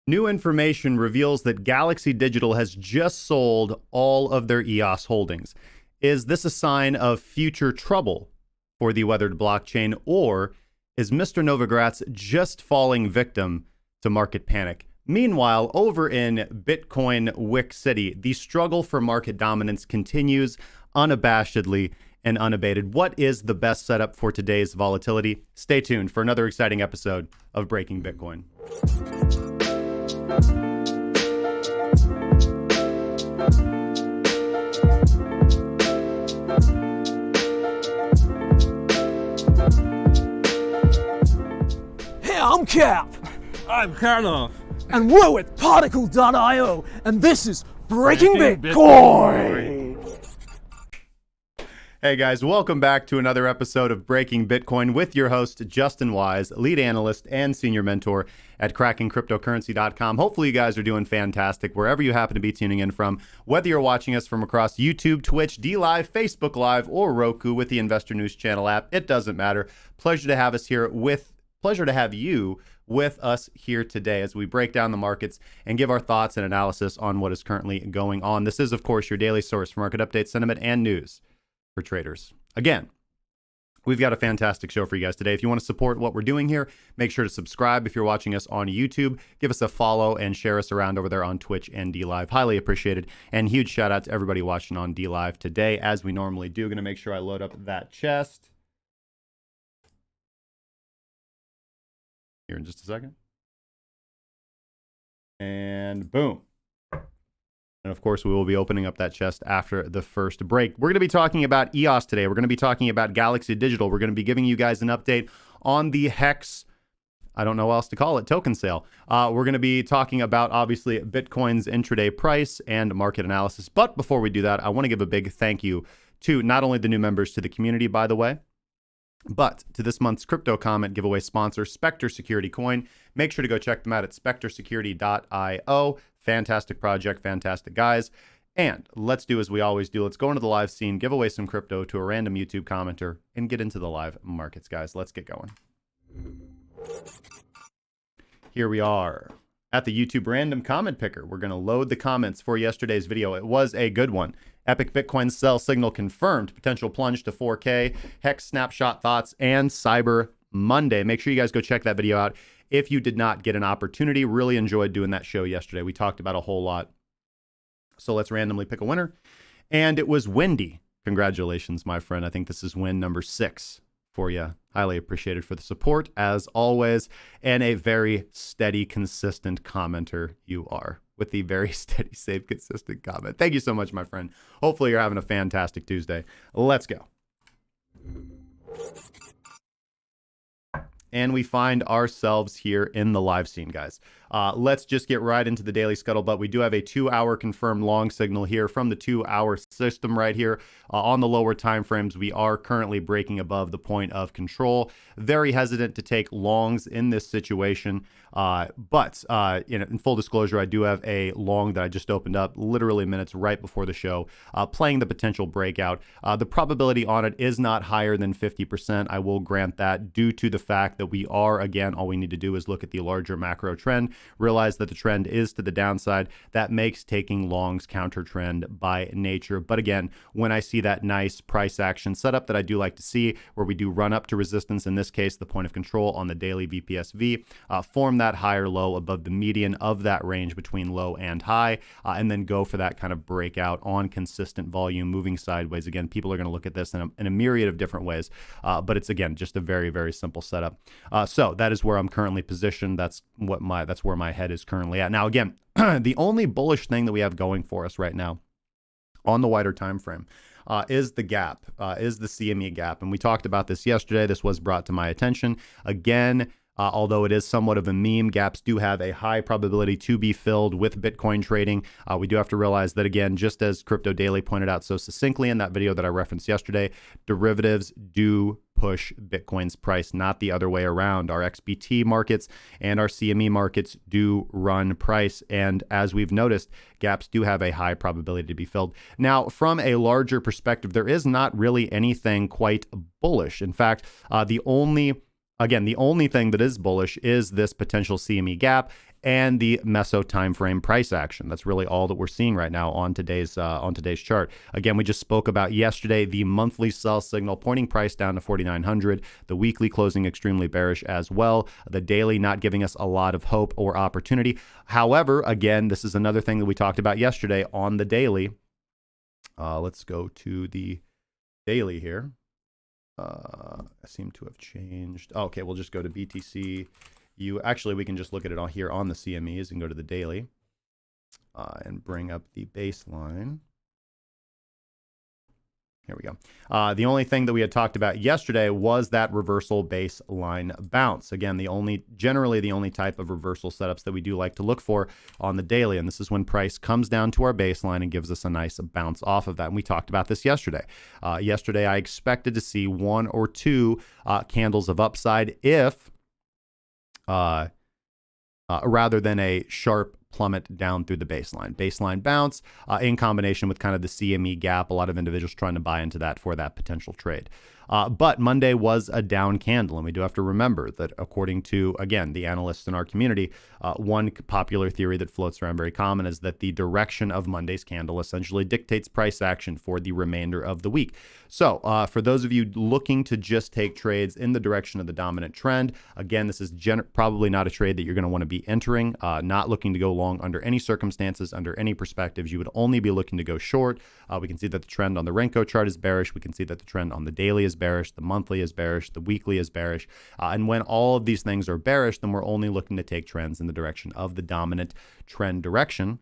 New information reveals that Galaxy Digital has just sold all of their EOS holdings. Is this a sign of future trouble for the weathered blockchain, or is Mr. Novogratz just falling victim to market panic? Meanwhile, over in Bitcoin Wick City, the struggle for market dominance continues unabashedly and unabated. What is the best setup for today's volatility? Stay tuned for another exciting episode of Breaking Bitcoin. Hey, I'm Cap. I'm Karloff. And we're with Particle.io, and this is Breaking Bitcoin. Hey guys, welcome back to another episode of Breaking Bitcoin with your host, Justin Wise, lead analyst and senior mentor at CrackingCryptocurrency.com. Hopefully you guys are doing fantastic wherever you happen to be tuning in from, whether you're watching us from across YouTube, Twitch, DLive, Facebook Live, or Roku with the Investor News Channel app. It doesn't matter. Pleasure to have you with us here today as we break down the markets and give our thoughts and analysis on what is currently going on. This is, of course, your daily source for market updates, sentiment, and news for traders. Again, we've got a fantastic show for you guys today. If you want to support what we're doing here, make sure to subscribe. If you're watching us on YouTube, give us a follow and share us around over there on Twitch and DLive. Highly appreciated. And huge shout out to everybody watching on DLive today, as we normally do. Going to make sure I load up that chest here in just a second. And boom. And of course, we will be opening up that chest after the first break. We're going to be talking about EOS today. We're going to be talking about Galaxy Digital. We're going to be giving you guys an update on the Hex, I don't know what else to call it, token sale. We're going to be talking about, obviously, Bitcoin's intraday price and market analysis. But before we do that, I want to give a big thank you to not only the new members to the community, by the way, but to this month's crypto comment giveaway sponsor, Spectre Security Coin. Make sure to go check them out at spectresecurity.io. Fantastic project, fantastic guys. And let's do as we always do. Let's go into the live scene, give away some crypto to a random YouTube commenter, and get into the live markets, guys. Let's get going. Here we are at the YouTube random comment picker. We're going to load the comments for yesterday's video. It was a good one. Epic Bitcoin sell signal confirmed. Potential plunge to 4K. Hex snapshot thoughts and Cyber Monday. Make sure you guys go check that video out if you did not get an opportunity. Really enjoyed doing that show yesterday. We talked about a whole lot. So let's randomly pick a winner. And it was Windy. Congratulations, my friend. I think this is win number 6 for you. Highly appreciated for the support, as always. And a very steady, consistent commenter you are, with the very steady, safe, consistent comment. Thank you so much, my friend. Hopefully you're having a fantastic Tuesday. Let's go. And we find ourselves here in the live scene, guys. Let's just get right into the daily scuttlebutt. We do have a 2-hour confirmed long signal here from the 2-hour system right here. On the lower time frames, we are currently breaking above the point of control. Very hesitant to take longs in this situation. But in full disclosure, I do have a long that I just opened up literally minutes right before the show, playing the potential breakout. The probability on it is not higher than 50%. I will grant that, due to the fact that we are, again, all we need to do is look at the larger macro trend, realize that the trend is to the downside. That makes taking longs counter trend by nature. But again, when I see that nice price action setup that I do like to see, where we do run up to resistance, in this case, the point of control on the daily VPSV, form that higher low above the median of that range between low and high, and then go for that kind of breakout on consistent volume, moving sideways. Again, people are going to look at this in a myriad of different ways, but it's, again, just a very, very simple setup. So that is where I'm currently positioned. That's where my head is currently at. Now, again, the only bullish thing that we have going for us right now on the wider time frame is the gap, is the CME gap. And we talked about this yesterday. This was brought to my attention. Again, although it is somewhat of a meme, gaps do have a high probability to be filled with Bitcoin trading. We do have to realize that, again, just as Crypto Daily pointed out so succinctly in that video that I referenced yesterday, derivatives do push Bitcoin's price, not the other way around. Our XBT markets and our CME markets do run price. And as we've noticed, gaps do have a high probability to be filled. Now, from a larger perspective, there is not really anything quite bullish. In fact, the only again, the only thing that is bullish is this potential CME gap and the meso timeframe price action. That's really all that we're seeing right now on today's chart. Again, we just spoke about yesterday the monthly sell signal pointing price down to 4,900. The weekly closing extremely bearish as well. The daily not giving us a lot of hope or opportunity. However, again, this is another thing that we talked about yesterday on the daily. Let's go to the daily here. I seem to have changed. Okay, we'll just go to BTC. Actually, we can just look at it on here on the CMEs and go to the daily and bring up the baseline. Here we go. The only thing that we had talked about yesterday was that reversal baseline bounce. Again, generally the only type of reversal setups that we do like to look for on the daily. And this is when price comes down to our baseline and gives us a nice bounce off of that. And we talked about this yesterday. Yesterday, I expected to see 1 or 2 candles of upside if rather than a sharp plummet down through the baseline bounce in combination with kind of the CME gap. A lot of individuals trying to buy into that for that potential trade. But Monday was a down candle, and we do have to remember that according to, again, the analysts in our community, one popular theory that floats around very common is that the direction of Monday's candle essentially dictates price action for the remainder of the week. So for those of you looking to just take trades in the direction of the dominant trend, again, this is probably not a trade that you're going to want to be entering, not looking to go long under any circumstances, under any perspectives. You would only be looking to go short. We can see that the trend on the Renko chart is bearish. We can see that the trend on the daily is bearish, the monthly is bearish, the weekly is bearish. And when all of these things are bearish, then we're only looking to take trends in the direction of the dominant trend direction.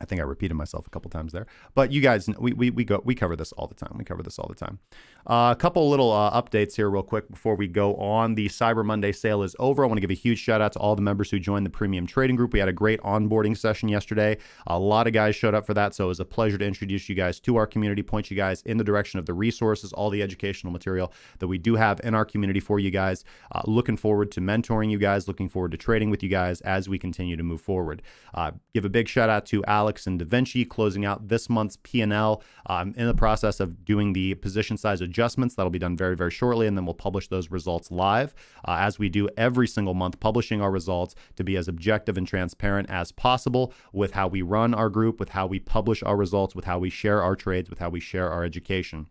I think I repeated myself a couple times there, but you guys, we cover this all the time. We cover this all the time. A couple little updates here real quick before we go on. The Cyber Monday sale is over. I want to give a huge shout out to all the members who joined the premium trading group. We had a great onboarding session yesterday. A lot of guys showed up for that. So it was a pleasure to introduce you guys to our community, point you guys in the direction of the resources, all the educational material that we do have in our community for you guys. Looking forward to mentoring you guys, looking forward to trading with you guys as we continue to move forward. Give a big shout out to Alex and Davinci closing out this month's P&L. I'm in the process of doing the position size adjustments. That'll be done very, very shortly, and then we'll publish those results live as we do every single month, publishing our results to be as objective and transparent as possible with how we run our group, with how we publish our results, with how we share our trades, with how we share our education.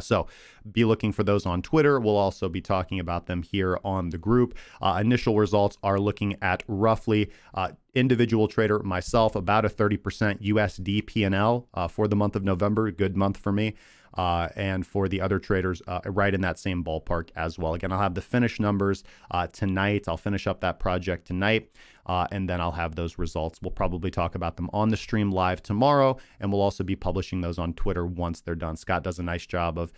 So be looking for those on Twitter. We'll also be talking about them here on the group. Initial results are looking at roughly individual trader, myself, about a 30% USD P&L for the month of November. Good month for me. And for the other traders, right in that same ballpark as well. Again, I'll have the finished numbers tonight. I'll finish up that project tonight, and then I'll have those results. We'll probably talk about them on the stream live tomorrow, and we'll also be publishing those on Twitter once they're done. Scott does a nice job of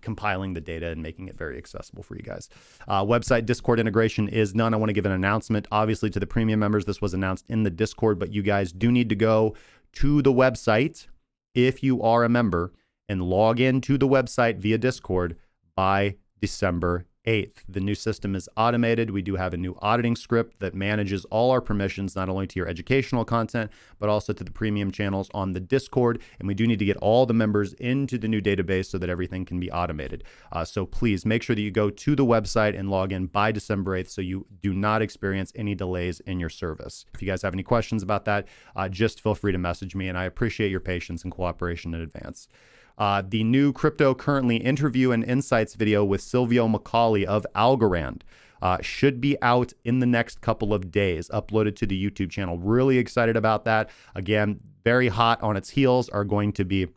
compiling the data and making it very accessible for you guys. Website Discord integration is done. I want to give an announcement, obviously, to the premium members. This was announced in the Discord, but you guys do need to go to the website if you are a member and log into the website via Discord by December 8th. The new system is automated. We do have a new auditing script that manages all our permissions, not only to your educational content, but also to the premium channels on the Discord. And we do need to get all the members into the new database so that everything can be automated. So please make sure that you go to the website and log in by December 8th so you do not experience any delays in your service. If you guys have any questions about that, just feel free to message me, and I appreciate your patience and cooperation in advance. The new cryptocurrency interview and insights video with Silvio Macaulay of Algorand should be out in the next couple of days, uploaded to the YouTube channel. Really excited about that. Again, very hot on its heels are going to be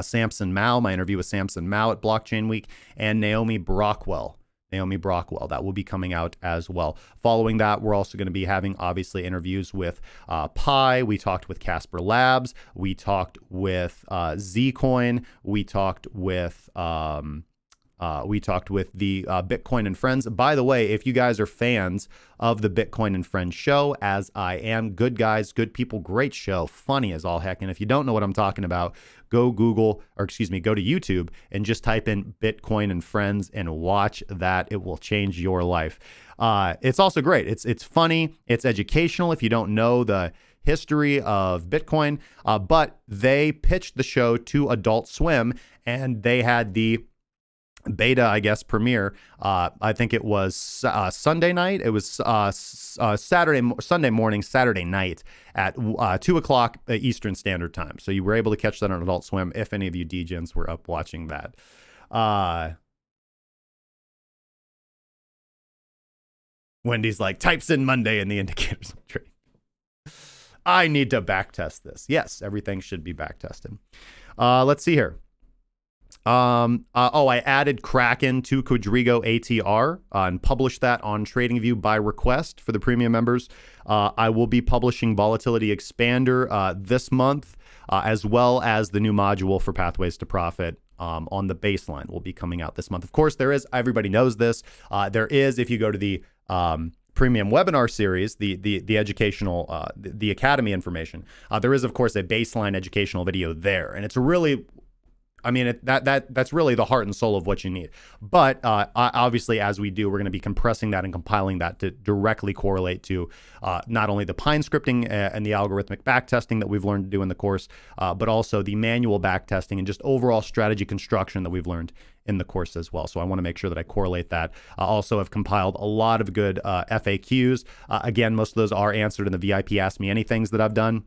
Samson Mao, my interview with Samson Mao at Blockchain Week, and Naomi Brockwell. That will be coming out as well. Following that, we're also going to be having, obviously, interviews with Pi. We talked with Casper Labs. We talked with Zcoin. We talked with the Bitcoin and Friends. By the way, if you guys are fans of the Bitcoin and Friends show, as I am, good guys, good people, great show, funny as all heck. And if you don't know what I'm talking about, go to YouTube and just type in Bitcoin and Friends and watch that. It will change your life. It's also great. It's funny. It's educational if you don't know the history of Bitcoin. But they pitched the show to Adult Swim, and they had the beta, I guess, premiere. I think it was Sunday night. It was Sunday morning, Saturday night at 2 o'clock Eastern Standard Time. So you were able to catch that on Adult Swim if any of you degens were up watching that. Wendy's like, types in Monday in the indicators of trade. I need to backtest this. Yes, everything should be backtested. Let's see here. I added Kraken to Quadrigo ATR and published that on TradingView by request for the premium members. I will be publishing Volatility Expander this month, as well as the new module for Pathways to Profit on the baseline will be coming out this month. Of course, there is, everybody knows this, there is, if you go to the premium webinar series, the educational, the academy information, there is, of course, a baseline educational video there. And it's really, I mean, that's really the heart and soul of what you need. But obviously, as we do, we're going to be compressing that and compiling that to directly correlate to not only the Pine scripting and the algorithmic backtesting that we've learned to do in the course, but also the manual backtesting and just overall strategy construction that we've learned in the course as well. So I want to make sure that I correlate that. I also have compiled a lot of good FAQs. Again, most of those are answered in the VIP Ask Me Anythings that I've done.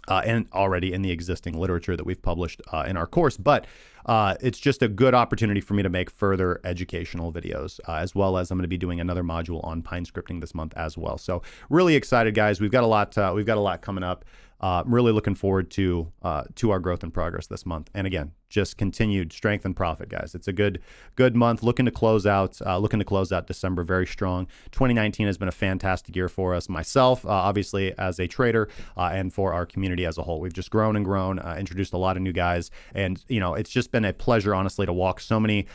And already in the existing literature that we've published in our course. But it's just a good opportunity for me to make further educational videos, as well as I'm going to be doing another module on Pine scripting this month as well. So really excited, guys. We've got a lot coming up. Really looking forward to our growth and progress this month. And again, just continued strength and profit, guys. It's a good month. Looking to close out December very strong. 2019 has been a fantastic year for us. Myself, obviously, as a trader, and for our community as a whole. We've just grown and grown. Introduced a lot of new guys, and it's just been a pleasure, honestly, to walk so many.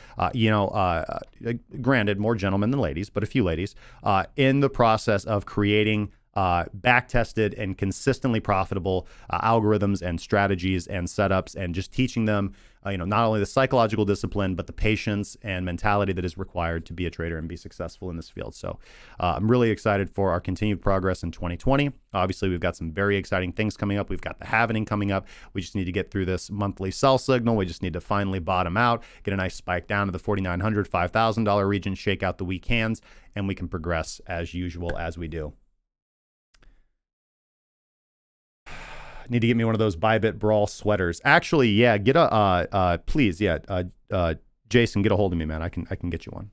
Granted, more gentlemen than ladies, but a few ladies, in the process of creating back-tested and consistently profitable algorithms and strategies and setups, and just teaching them, not only the psychological discipline, but the patience and mentality that is required to be a trader and be successful in this field. So I'm really excited for our continued progress in 2020. Obviously, we've got some very exciting things coming up. We've got the halvening coming up. We just need to get through this monthly sell signal. We just need to finally bottom out, get a nice spike down to the $4,900, $5,000 region, shake out the weak hands, and we can progress as usual as we do. Need to get me one of those ByBit Brawl sweaters. Actually, yeah, get a please, yeah, Jason, get a hold of me, man. I can get you one.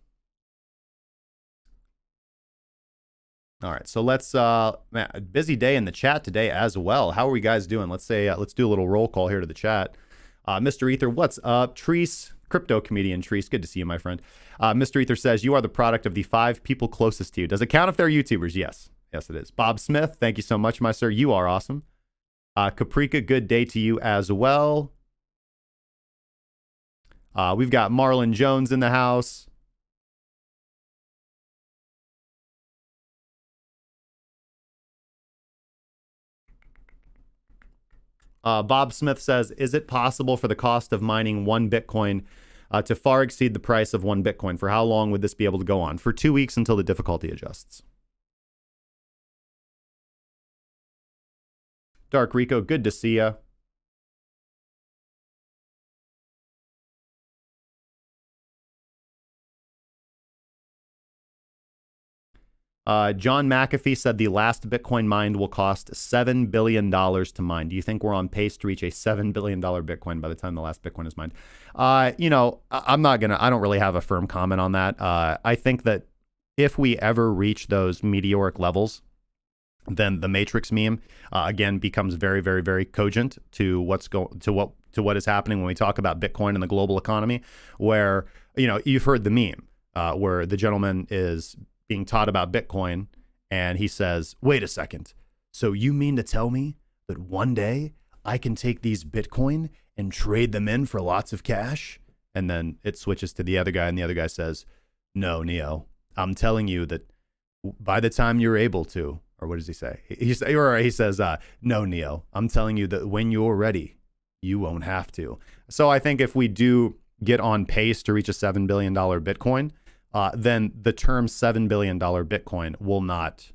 All right, so let's man, busy day in the chat today as well. How are we guys doing? Let's do a little roll call here to the chat. Mr. Ether, what's up? Treese, crypto comedian Treese, good to see you, my friend. Mr. Ether says you are the product of the 5 people closest to you. Does it count if they're YouTubers? Yes, it is. Bob Smith, thank you so much, my sir. You are awesome. Caprica, good day to you as well. We've got Marlon Jones in the house. Bob Smith says, is it possible for the cost of mining 1 Bitcoin to far exceed the price of 1 Bitcoin? For how long would this be able to go on? For 2 weeks until the difficulty adjusts. Dark Rico, good to see ya. John McAfee said the last Bitcoin mined will cost $7 billion to mine. Do you think we're on pace to reach a $7 billion Bitcoin by the time the last Bitcoin is mined? I don't really have a firm comment on that. I think that if we ever reach those meteoric levels, then the Matrix meme again becomes very, very, very cogent to what is happening when we talk about Bitcoin and the global economy. Where you've heard the meme where the gentleman is being taught about Bitcoin and he says, "Wait a second, so you mean to tell me that one day I can take these Bitcoin and trade them in for lots of cash?" And then it switches to the other guy, and the other guy says, "No, Neo, I'm telling you that by the time you're able to." Or what does he say? He says, "No, Neo, I'm telling you that when you're ready, you won't have to." So I think if we do get on pace to reach a $7 billion Bitcoin, then the term $7 billion Bitcoin will not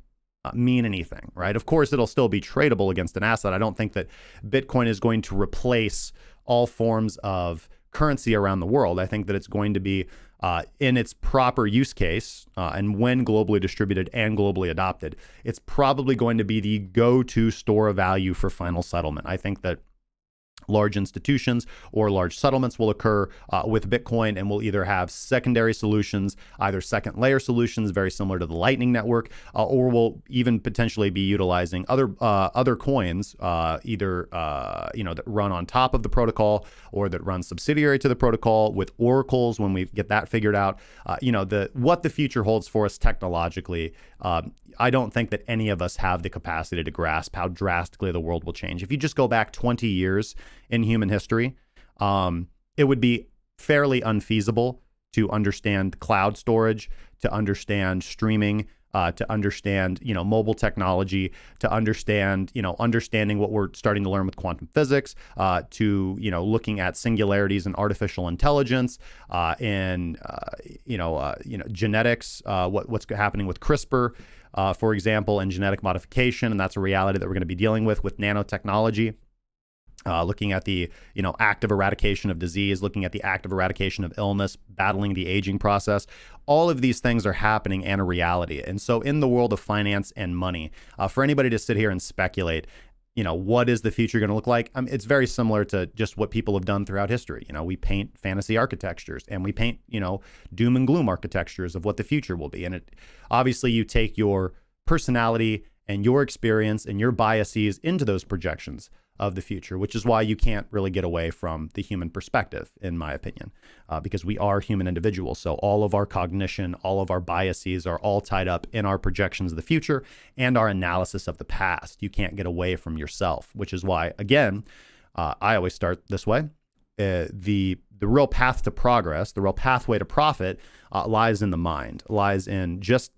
mean anything, right? Of course, it'll still be tradable against an asset. I don't think that Bitcoin is going to replace all forms of currency around the world. I think that it's going to be in its proper use case and when globally distributed and globally adopted, it's probably going to be the go-to store of value for final settlement. I think that large institutions or large settlements will occur with Bitcoin, and we'll either have secondary solutions, either second layer solutions very similar to the Lightning Network, or we'll even potentially be utilizing other coins, either that run on top of the protocol or that run subsidiary to the protocol with oracles when we get that figured out. What the future holds for us technologically, I don't think that any of us have the capacity to grasp how drastically the world will change. If you just go back 20 years in human history, it would be fairly unfeasible to understand cloud storage, to understand streaming, to understand, mobile technology, to understand, understanding what we're starting to learn with quantum physics, to, looking at singularities in artificial intelligence, in, genetics, what's happening with CRISPR, for example, and genetic modification. And that's a reality that we're going to be dealing with nanotechnology. Looking at the, active eradication of disease, looking at the active eradication of illness, battling the aging process. All of these things are happening and a reality. And so in the world of finance and money, for anybody to sit here and speculate, what is the future going to look like? It's very similar to just what people have done throughout history. We paint fantasy architectures and we paint, doom and gloom architectures of what the future will be. And obviously you take your personality and your experience and your biases into those projections of the future, which is why you can't really get away from the human perspective, in my opinion, because we are human individuals. So all of our cognition, all of our biases are all tied up in our projections of the future and our analysis of the past. You can't get away from yourself, which is why, again, I always start this way. The real path to progress, the real pathway to profit lies in the mind, lies in just,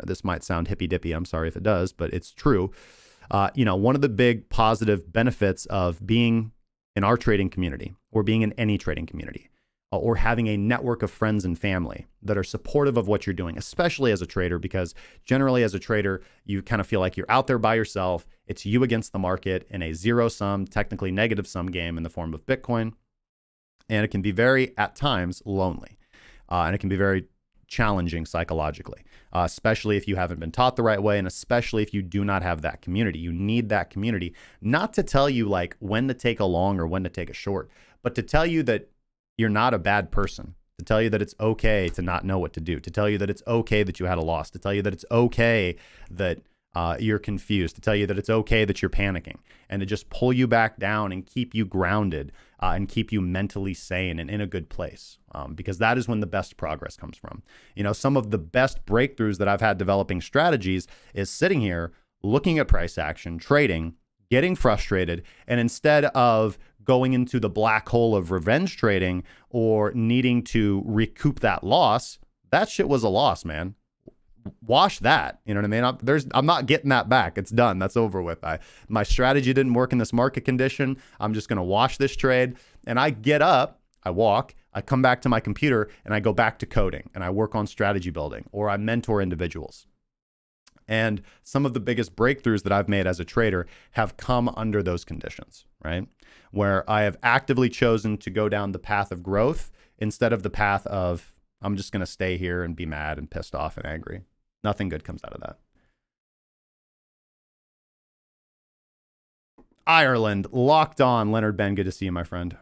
this might sound hippy-dippy, I'm sorry if it does, but it's true. One of the big positive benefits of being in our trading community or being in any trading community or having a network of friends and family that are supportive of what you're doing, especially as a trader, because generally as a trader, you kind of feel like you're out there by yourself. It's you against the market in a zero-sum, technically negative-sum game in the form of Bitcoin. And it can be very, at times, lonely. And it can be very challenging psychologically, especially if you haven't been taught the right way, and especially if you do not have that community. You need that community, not to tell you like when to take a long or when to take a short, but to tell you that you're not a bad person, to tell you that it's okay to not know what to do, to tell you that it's okay that you had a loss, to tell you that it's okay that you're confused, to tell you that it's okay that you're panicking, and to just pull you back down and keep you grounded and keep you mentally sane and in a good place, because that is when the best progress comes from. Some of the best breakthroughs that I've had developing strategies is sitting here, looking at price action, trading, getting frustrated, and instead of going into the black hole of revenge trading or needing to recoup that loss, that shit was a loss, man. Wash that. You know what I mean? I'm not getting that back. It's done. That's over with. My strategy didn't work in this market condition. I'm just going to wash this trade. And I get up, I walk, I come back to my computer, and I go back to coding, and I work on strategy building, or I mentor individuals. And some of the biggest breakthroughs that I've made as a trader have come under those conditions, right? Where I have actively chosen to go down the path of growth instead of the path of, I'm just going to stay here and be mad and pissed off and angry. Nothing good comes out of that. Ireland, locked on. Leonard Ben, good to see you, my friend.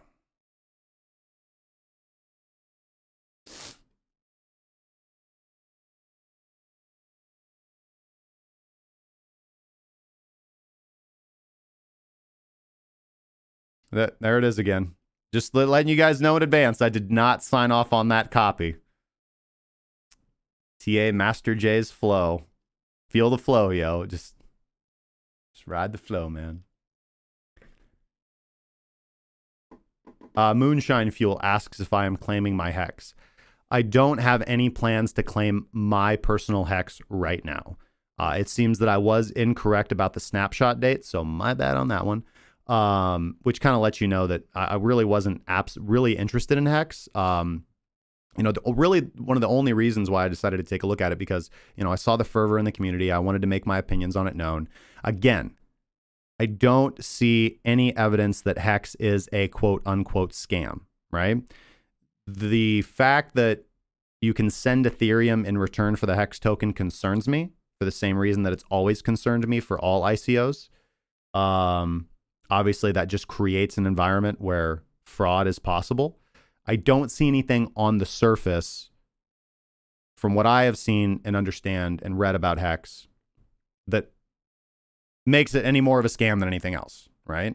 There it is again. Just letting you guys know in advance, I did not sign off on that copy. TA Master J's flow. Feel the flow, yo. Just ride the flow, man. Moonshine Fuel asks if I am claiming my hex. I don't have any plans to claim my personal hex right now. It seems that I was incorrect about the snapshot date, so my bad on that one. Which kind of lets you know that I really wasn't really interested in hex. Really one of the only reasons why I decided to take a look at it, because, I saw the fervor in the community. I wanted to make my opinions on it known. Again, I don't see any evidence that hex is a quote unquote scam, right? The fact that you can send Ethereum in return for the Hex token concerns me for the same reason that it's always concerned me for all ICOs. Obviously, that just creates an environment where fraud is possible. I don't see anything on the surface from what I have seen and understand and read about Hex that makes it any more of a scam than anything else, right?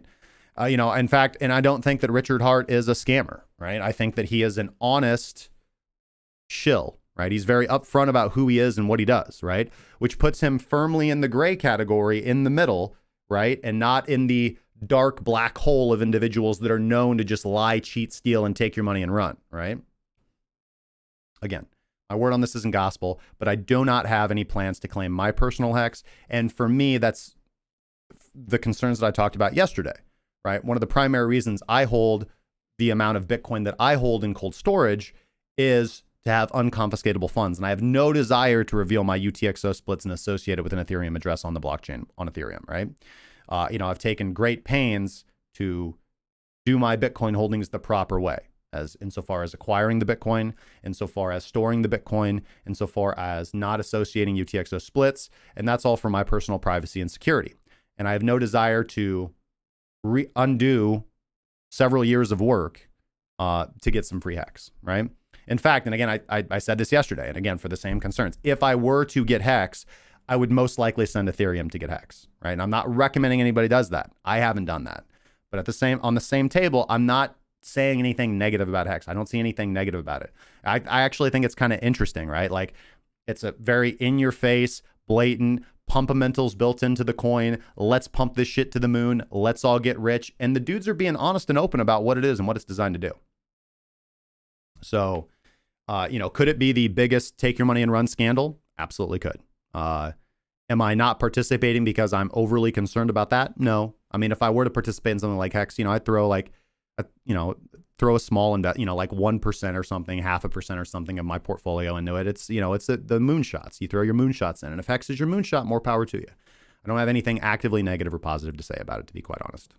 In fact, and I don't think that Richard Hart is a scammer, right? I think that he is an honest shill, right? He's very upfront about who he is and what he does, right? Which puts him firmly in the gray category in the middle, right? And not in the dark black hole of individuals that are known to just lie, cheat, steal, and take your money and run, right? Again, my word on this isn't gospel, but I do not have any plans to claim my personal Hex. And for me, that's the concerns that I talked about yesterday, right? One of the primary reasons I hold the amount of Bitcoin that I hold in cold storage is to have unconfiscatable funds. And I have no desire to reveal my UTXO splits and associate it with an Ethereum address on the blockchain on Ethereum, right? I've taken great pains to do my Bitcoin holdings the proper way, as insofar as acquiring the Bitcoin, insofar as storing the Bitcoin, insofar as not associating UTXO splits. And that's all for my personal privacy and security. And I have no desire to undo several years of work to get some free Hex, right? In fact, and again, I said this yesterday, and again, for the same concerns, if I were to get Hex, I would most likely send Ethereum to get Hex, right? And I'm not recommending anybody does that. I haven't done that. But on the same table, I'm not saying anything negative about Hex. I don't see anything negative about it. I actually think it's kind of interesting, right? Like, it's a very in-your-face, blatant, pumpamentals built into the coin. Let's pump this shit to the moon. Let's all get rich. And the dudes are being honest and open about what it is and what it's designed to do. So, could it be the biggest take your money and run scandal? Absolutely could. Am I not participating because I'm overly concerned about that? No. I mean, if I were to participate in something like Hex, I'd throw throw a small like 1% or something, 0.5% or something of my portfolio into it. It's, it's the moonshots. You throw your moonshots in, and if Hex is your moonshot, more power to you. I don't have anything actively negative or positive to say about it, to be quite honest.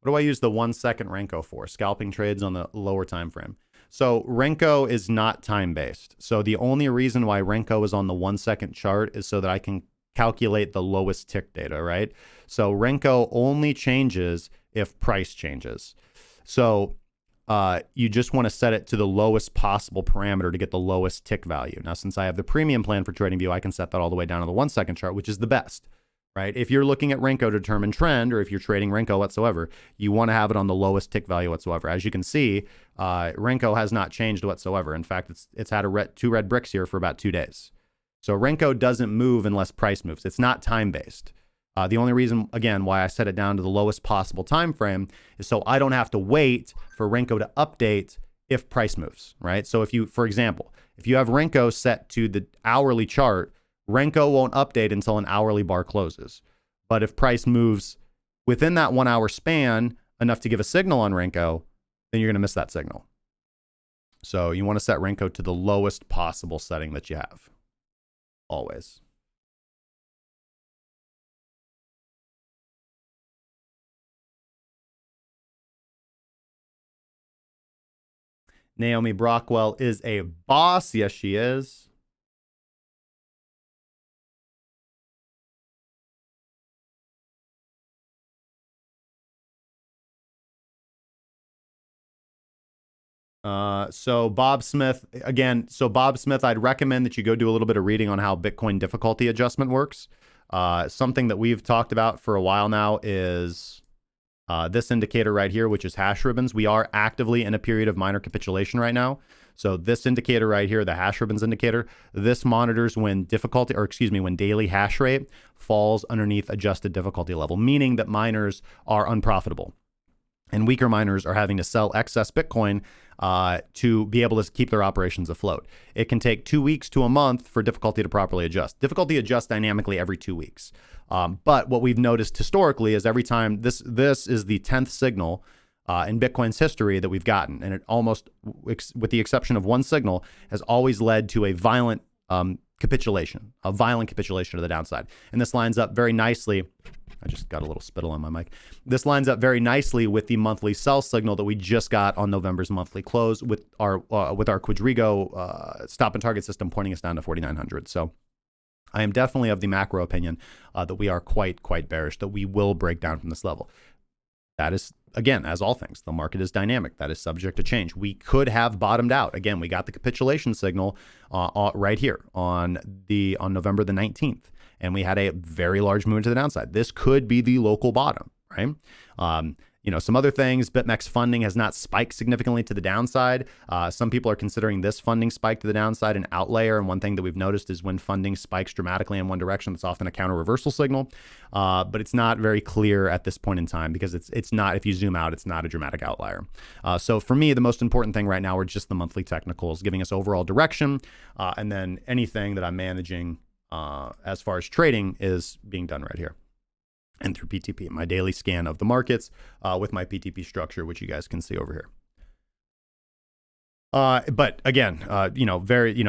What do I use the 1 second Renko for? Scalping trades on the lower time frame. So Renko is not time-based. So the only reason why Renko is on the 1 second chart is so that I can calculate the lowest tick data, right? So Renko only changes if price changes. So you just want to set it to the lowest possible parameter to get the lowest tick value. Now, since I have the premium plan for TradingView, I can set that all the way down to the 1 second chart, which is the best. Right? If you're looking at Renko to determine trend, or if you're trading Renko whatsoever, you want to have it on the lowest tick value whatsoever. As you can see, Renko has not changed whatsoever. In fact, it's had two red bricks here for about 2 days. So Renko doesn't move unless price moves. It's not time-based. The only reason, again, why I set it down to the lowest possible time frame is so I don't have to wait for Renko to update if price moves, right? So for example, if you have Renko set to the hourly chart, Renko won't update until an hourly bar closes. But if price moves within that 1 hour span enough to give a signal on Renko, then you're going to miss that signal. So you want to set Renko to the lowest possible setting that you have. Always. Naomi Brockwell is a boss. Yes, she is. So Bob Smith, again, I'd recommend that you go do a little bit of reading on how Bitcoin difficulty adjustment works. Something that we've talked about for a while now is this indicator right here, which is hash ribbons. We are actively in a period of minor capitulation right now. So this indicator right here, the hash ribbons indicator, this monitors when daily hash rate falls underneath adjusted difficulty level, meaning that miners are unprofitable. And weaker miners are having to sell excess Bitcoin to be able to keep their operations afloat. It can take 2 weeks to a month for difficulty to properly adjust. Difficulty adjusts dynamically every 2 weeks. But what we've noticed historically is every time, this is the 10th signal in Bitcoin's history that we've gotten. And it almost, with the exception of one signal, has always led to a violent capitulation to the downside. And this lines up very nicely. I just got a little spittle on my mic. This lines up very nicely with the monthly sell signal that we just got on November's monthly close with our Quadriga stop and target system pointing us down to 4,900. So I am definitely of the macro opinion that we are quite bearish, that we will break down from this level. That is, again, as all things, the market is dynamic. That is subject to change. We could have bottomed out. Again, we got the capitulation signal right here on November the 19th. And we had a very large movement to the downside. This could be the local bottom, right? Some other things, BitMEX funding has not spiked significantly to the downside. Some people are considering this funding spike to the downside an outlier. And one thing that we've noticed is when funding spikes dramatically in one direction, it's often a counter reversal signal. But it's not very clear at this point in time because it's not, if you zoom out, it's not a dramatic outlier. So for me, the most important thing right now are just the monthly technicals, giving us overall direction. And then anything that I'm managing as far as trading is being done right here and through PTP, my daily scan of the markets with my PTP structure, which you guys can see over here. But again,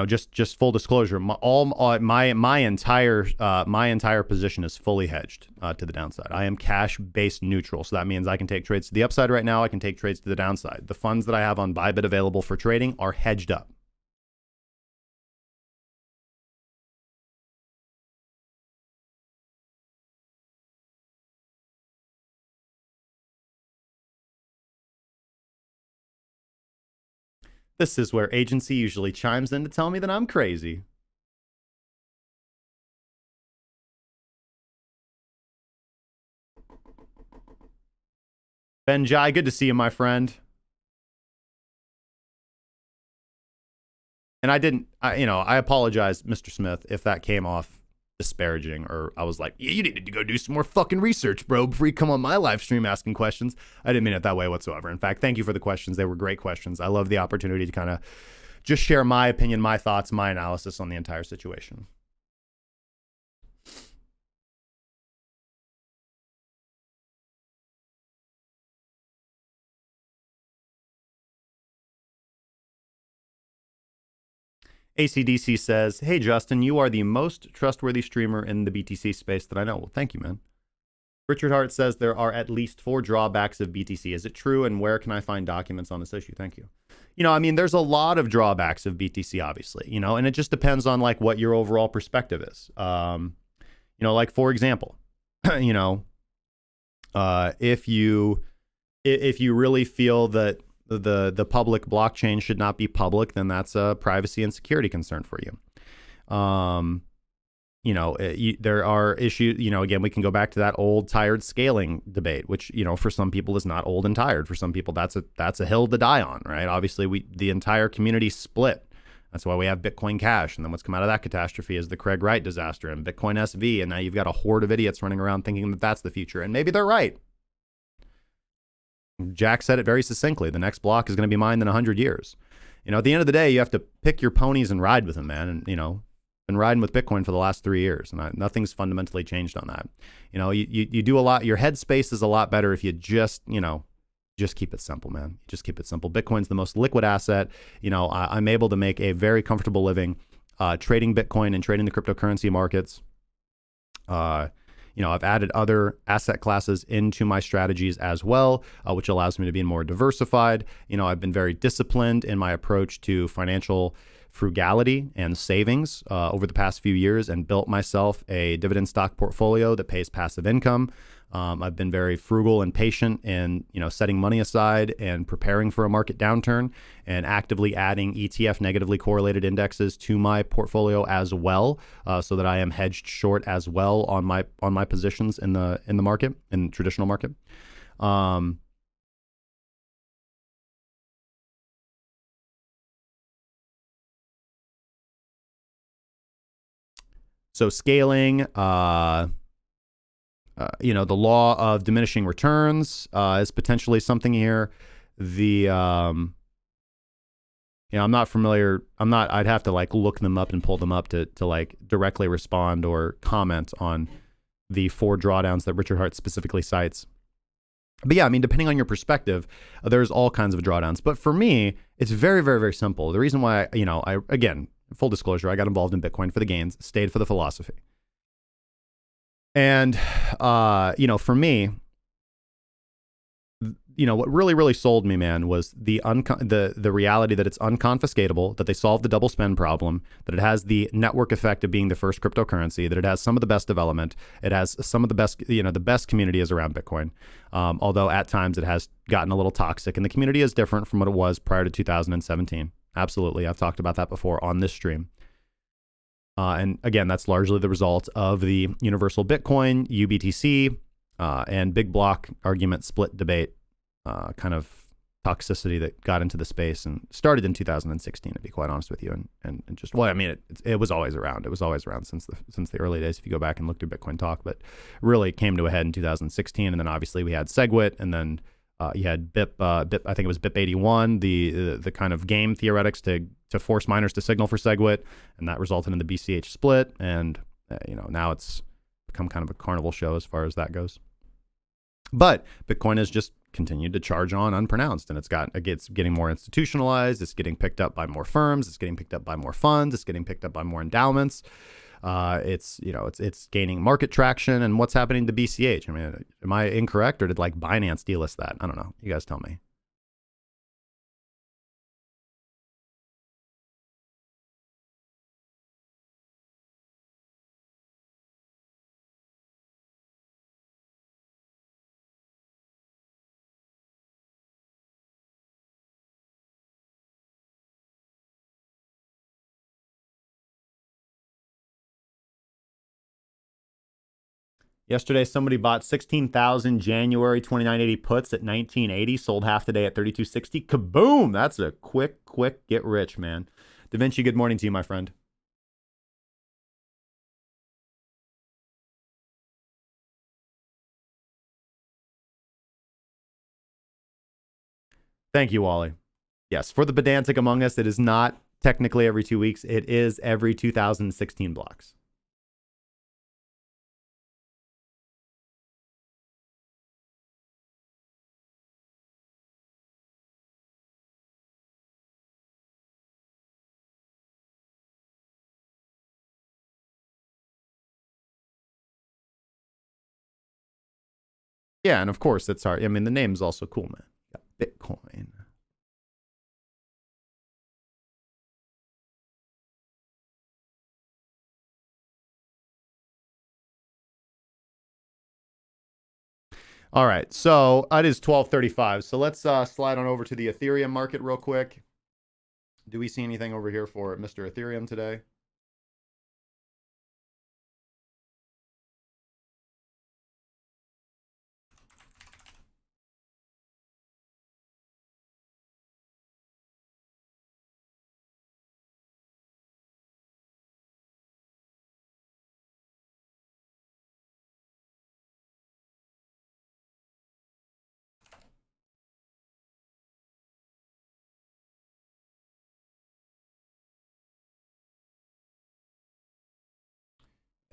just full disclosure, my entire position is fully hedged to the downside. I am cash based neutral. So that means I can take trades to the upside right now. I can take trades to the downside. The funds that I have on ByBit available for trading are hedged up. This is where agency usually chimes in to tell me that I'm crazy. Ben Jai, good to see you, my friend. And I apologize, Mr. Smith, if that came off disparaging or I was like, yeah, you needed to go do some more fucking research, bro, before you come on my live stream asking questions. I didn't mean it that way whatsoever. In fact, thank you for the questions. They were great questions. I love the opportunity to kind of just share my opinion, my thoughts, my analysis on the entire situation. ACDC says, hey, Justin, you are the most trustworthy streamer in the BTC space that I know. Well, thank you, man. Richard Hart says there are at least 4 drawbacks of BTC. Is it true? And where can I find documents on this issue? Thank you. There's a lot of drawbacks of BTC, obviously, and it just depends on like what your overall perspective is. Like for example, if you really feel that the public blockchain should not be public, then that's a privacy and security concern for you. There are issues, again, we can go back to that old tired scaling debate, which, for some people is not old and tired. For some people, that's a hill to die on, right? Obviously, the entire community split. That's why we have Bitcoin Cash. And then what's come out of that catastrophe is the Craig Wright disaster and Bitcoin SV. And now you've got a horde of idiots running around thinking that that's the future. And maybe they're right. Jack said it very succinctly. The next block is going to be mined in 100 years. At the end of the day, you have to pick your ponies and ride with them, man. And, been riding with Bitcoin for the last 3 years, and nothing's fundamentally changed on that. You do a lot. Your headspace is a lot better if you just keep it simple, man. Just keep it simple. Bitcoin's the most liquid asset. I'm able to make a very comfortable living trading Bitcoin and trading the cryptocurrency markets. I've added other asset classes into my strategies as well, which allows me to be more diversified. I've been very disciplined in my approach to financial frugality and savings over the past few years and built myself a dividend stock portfolio that pays passive income. I've been very frugal and patient in, setting money aside and preparing for a market downturn and actively adding ETF negatively correlated indexes to my portfolio as well, so that I am hedged short as well on my positions in the market, in the traditional market. So scaling, the law of diminishing returns is potentially something here. I'm not familiar. I'd have to like look them up and pull them up to like directly respond or comment on the 4 drawdowns that Richard Hart specifically cites. But yeah, I mean, depending on your perspective, there's all kinds of drawdowns. But for me, it's very, very, very simple. The reason why, again, full disclosure, I got involved in Bitcoin for the gains, stayed for the philosophy. And, for me, what really, really sold me, man, was the reality that it's unconfiscatable, that they solved the double spend problem, that it has the network effect of being the first cryptocurrency, that it has some of the best development, it has some of the best, the best community is around Bitcoin. Although at times it has gotten a little toxic, and the community is different from what it was prior to 2017. Absolutely, I've talked about that before on this stream. And again, that's largely the result of the Universal Bitcoin, UBTC, and big block argument split debate kind of toxicity that got into the space and started in 2016, to be quite honest with you. And just, well, I mean, it was always around. It was always around since the early days, if you go back and look through Bitcoin talk, but really came to a head in 2016. And then obviously we had SegWit, and then you had BIP, I think it was BIP 81, the kind of game theoretics to force miners to signal for SegWit, and that resulted in the BCH split. And, now it's become kind of a carnival show as far as that goes. But Bitcoin has just continued to charge on unpronounced, and it's getting more institutionalized. It's getting picked up by more firms. It's getting picked up by more funds. It's getting picked up by more endowments. It's gaining market traction. And what's happening to BCH? I mean, am I incorrect, or did like Binance delist that? I don't know. You guys tell me. Yesterday, somebody bought 16,000 January 2980 puts at 1980, sold half the day at 3260. Kaboom! That's a quick get rich, man. Davinci, good morning to you, my friend. Thank you, Wally. Yes, for the pedantic among us, it is not technically every 2 weeks. It is every 2016 blocks. Yeah, and of course, it's hard. I mean, the name's also cool, man. Bitcoin. All right, so it is 12:35. So let's slide on over to the Ethereum market real quick. Do we see anything over here for Mr. Ethereum today?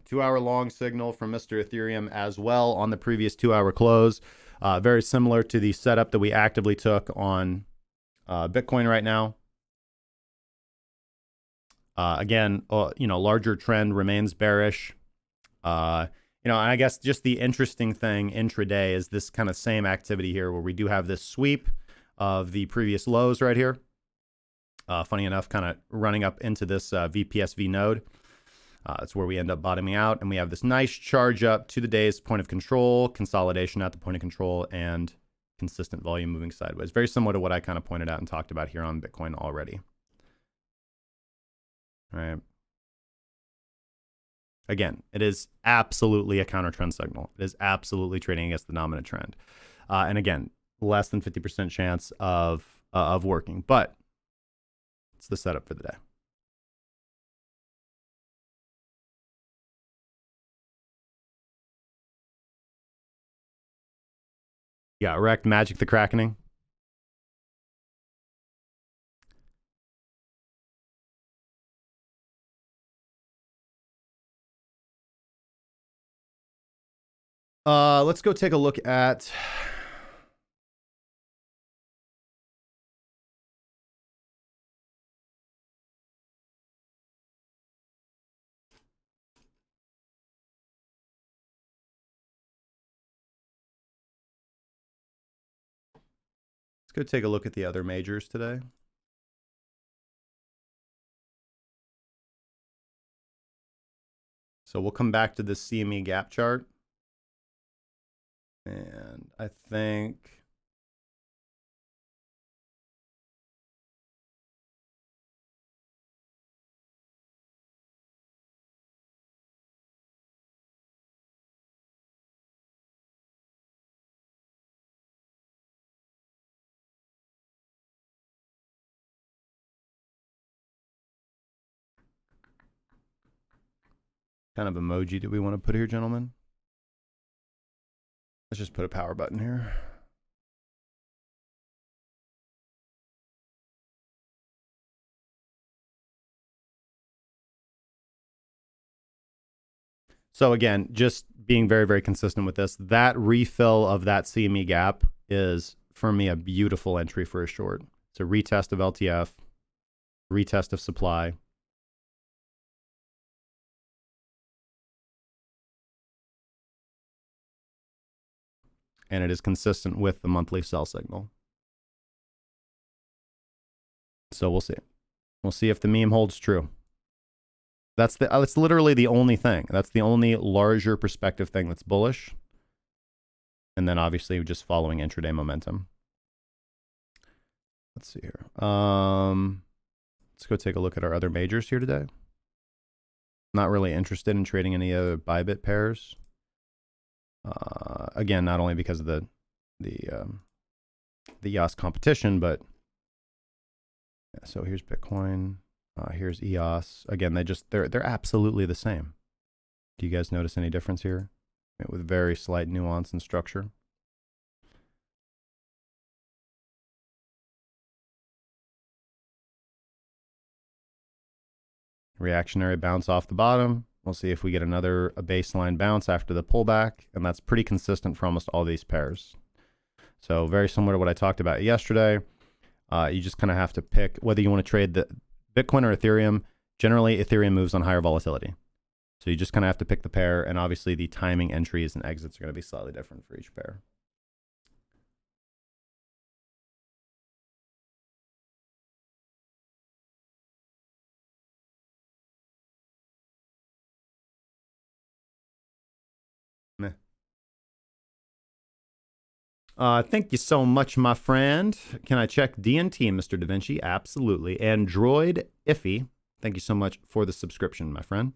Two-hour long signal from Mr. Ethereum as well on the previous 2-hour close. Very similar to the setup that we actively took on Bitcoin right now. Again, larger trend remains bearish. And I guess just the interesting thing intraday is this kind of same activity here where we do have this sweep of the previous lows right here. Funny enough, kind of running up into this VPSV node. It's where we end up bottoming out, and we have this nice charge up to the day's point of control, consolidation at the point of control, and consistent volume moving sideways. Very similar to what I kind of pointed out and talked about here on Bitcoin already. All right. Again, it is absolutely a counter trend signal. It is absolutely trading against the dominant trend. And again, less than 50% chance of working, but it's the setup for the day. Yeah, wrecked Magic the Krakening. Let's go take a look at go take a look at the other majors today. So we'll come back to the CME gap chart. And I think kind of emoji do we want to put here, gentlemen? Let's just put a power button here. So again, just being very, very consistent with this, that refill of that CME gap is, for me, a beautiful entry for a short. It's a retest of LTF, retest of supply. And it is consistent with the monthly sell signal. So we'll see. We'll see if the meme holds true. That's literally the only thing. That's the only larger perspective thing that's bullish. And then obviously just following intraday momentum. Let's see here. Let's go take a look at our other majors here today. Not really interested in trading any other ByBit pairs. Again, not only because of the EOS competition, but yeah, so here's Bitcoin, here's EOS. Again, they're absolutely the same. Do you guys notice any difference here? With very slight nuance and structure. Reactionary bounce off the bottom. We'll see if we get a baseline bounce after the pullback, and that's pretty consistent for almost all these pairs. So very similar to what I talked about yesterday. You just kind of have to pick whether you want to trade the Bitcoin or Ethereum. Generally, Ethereum moves on higher volatility. So you just kind of have to pick the pair, and obviously the timing entries and exits are going to be slightly different for each pair. Thank you so much, my friend. Can I check DNT, Mr. Davinci? Absolutely. Android Iffy, thank you so much for the subscription, my friend.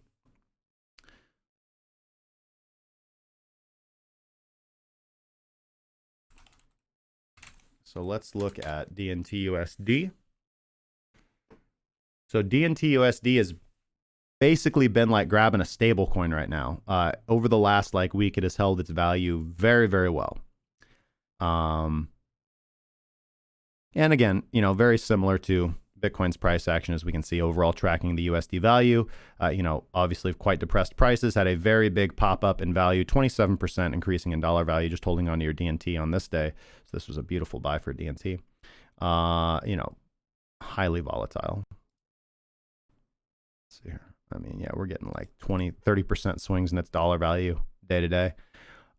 So let's look at DNT USD. So DNT USD has basically been like grabbing a stable coin right now. Over the last week, it has held its value very, very well. And again, very similar to Bitcoin's price action, as we can see, overall tracking the USD value, obviously quite depressed prices, had a very big pop up in value, 27% increasing in dollar value, just holding on to your DNT on this day. So this was a beautiful buy for DNT. Highly volatile. Let's see here. I mean, yeah, we're getting like 20-30% swings in its dollar value day to day.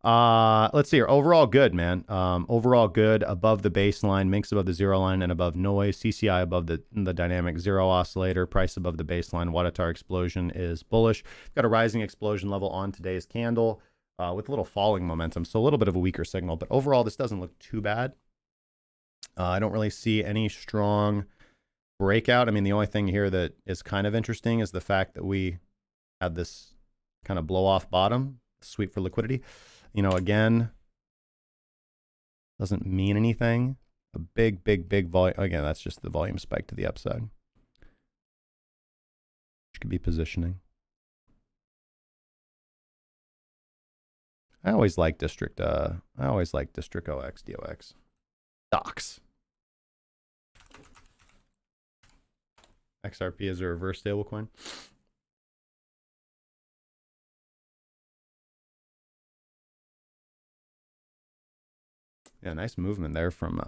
Let's see here. Overall good, man. Overall good, above the baseline, minks above the zero line and above noise, CCI above the dynamic zero oscillator, price above the baseline, Wadatar explosion is bullish. Got a rising explosion level on today's candle with a little falling momentum, so a little bit of a weaker signal, but overall this doesn't look too bad. I don't really see any strong breakout. I mean, the only thing here that is kind of interesting is the fact that we had this kind of blow off bottom, sweep for liquidity. Again, doesn't mean anything. A big volume. Again, that's just the volume spike to the upside. Which could be positioning. I always like District OX, DOX. Docs. XRP is a reverse stablecoin. Yeah, nice movement there from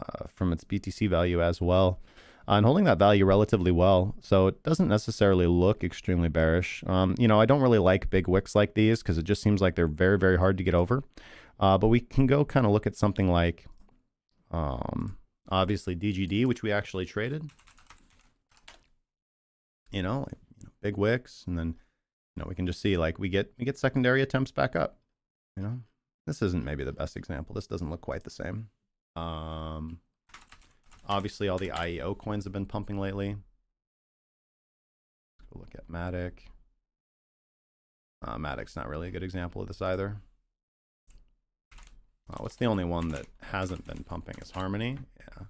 its BTC value as well, and holding that value relatively well. So it doesn't necessarily look extremely bearish. I don't really like big wicks like these because it just seems like they're very, very hard to get over. But we can go kind of look at something like, Obviously DGD, which we actually traded. You know, like, big wicks, and then we can just see like we get secondary attempts back up. This isn't maybe the best example. This doesn't look quite the same. Obviously all the IEO coins have been pumping lately. Let's go look at Matic. Matic's not really a good example of this either. What's the only one that hasn't been pumping is Harmony. Yeah.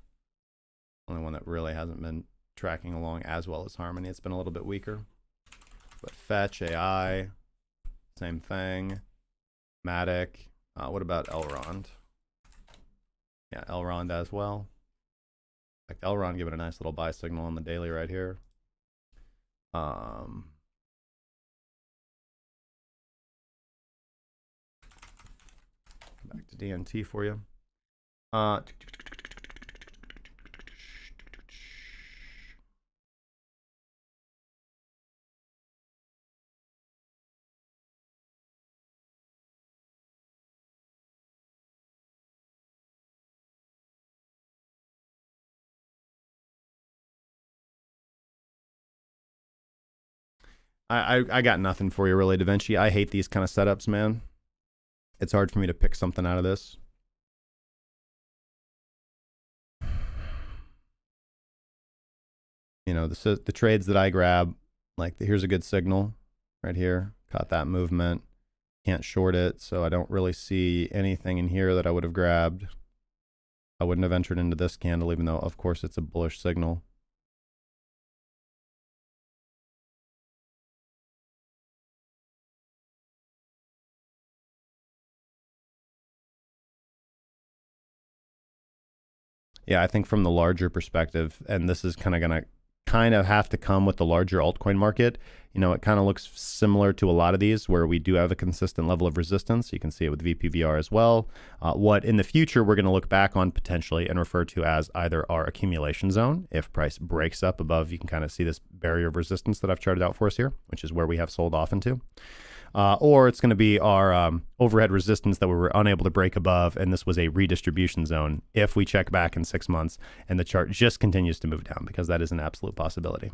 Only one that really hasn't been tracking along as well as Harmony. It's been a little bit weaker. But Fetch, AI, same thing. Matic. What about Elrond? Yeah, Elrond as well. Like Elrond giving a nice little buy signal on the daily right here. Back to DNT for you. I got nothing for you really, Davinci. I hate these kind of setups, man. It's hard for me to pick something out of this. The trades that I grab, like here's a good signal right here. Caught that movement. Can't short it, so I don't really see anything in here that I would have grabbed. I wouldn't have entered into this candle, even though, of course, it's a bullish signal. Yeah, I think from the larger perspective, and this is kind of have to come with the larger altcoin market. It kind of looks similar to a lot of these where we do have a consistent level of resistance. You can see it with VPVR as well. What in the future we're going to look back on potentially and refer to as either our accumulation zone. If price breaks up above, you can kind of see this barrier of resistance that I've charted out for us here, which is where we have sold off into. Or it's going to be our overhead resistance that we were unable to break above, and this was a redistribution zone if we check back in 6 months and the chart just continues to move down, because that is an absolute possibility.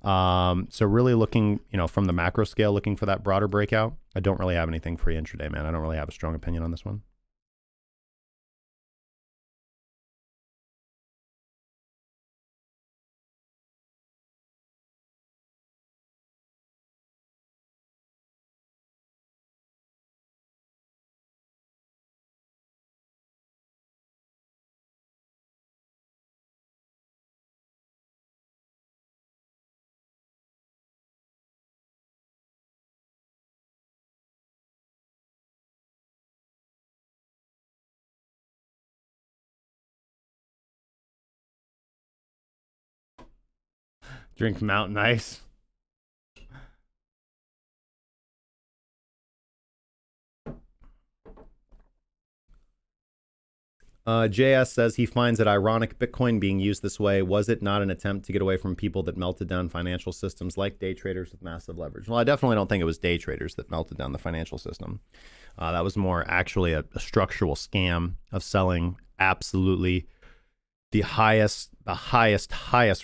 So really looking, from the macro scale, looking for that broader breakout. I don't really have anything for you intraday, man. I don't really have a strong opinion on this one. Drink mountain ice. JS says he finds it ironic Bitcoin being used this way. Was it not an attempt to get away from people that melted down financial systems like day traders with massive leverage? Well, I definitely don't think it was day traders that melted down the financial system. That was more actually a structural scam of selling absolutely the highest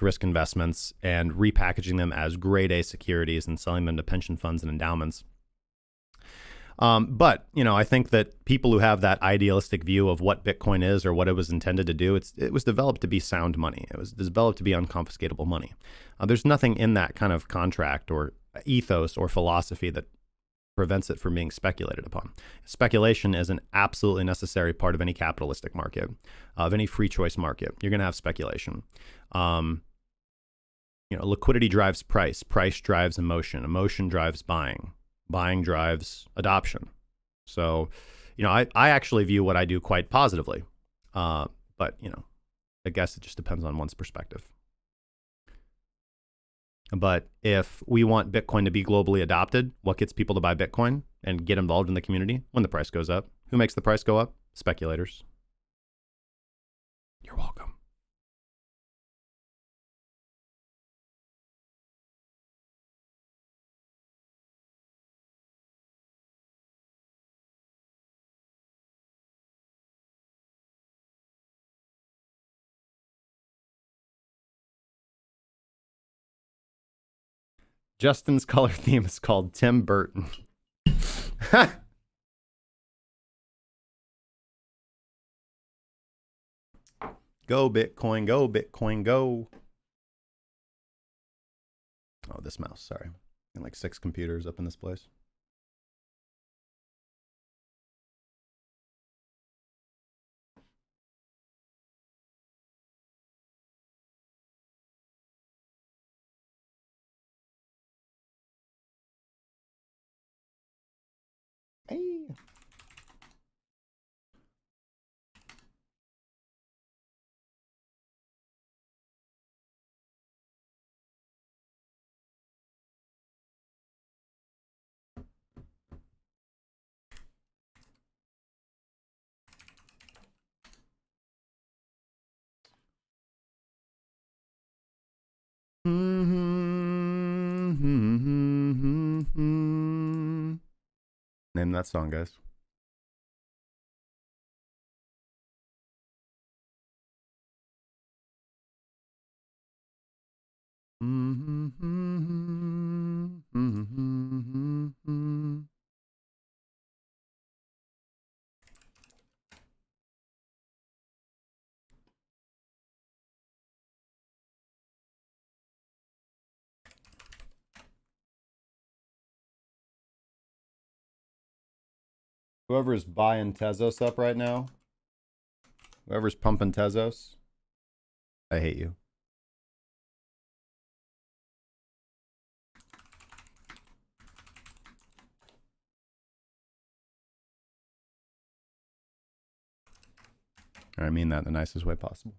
risk investments and repackaging them as grade A securities and selling them to pension funds and endowments. But I think that people who have that idealistic view of what Bitcoin is or what it was intended to do, it was developed to be sound money. It was developed to be unconfiscatable money. There's nothing in that kind of contract or ethos or philosophy that prevents it from being speculated upon. Speculation is an absolutely necessary part of any capitalistic market, of any free choice market. You're going to have speculation. Liquidity drives price. Price drives emotion. Emotion drives buying. Buying drives adoption. So, I actually view what I do quite positively. But, I guess it just depends on one's perspective. But if we want Bitcoin to be globally adopted, what gets people to buy Bitcoin and get involved in the community? When the price goes up. Who makes the price go up? Speculators. You're welcome. Justin's color theme is called Tim Burton. Go Bitcoin, go Bitcoin, go. Oh, this mouse, sorry. And like 6 computers up in this place. Hey. Name that song, guys. Whoever's buying Tezos up right now, whoever's pumping Tezos, I hate you. I mean that in the nicest way possible.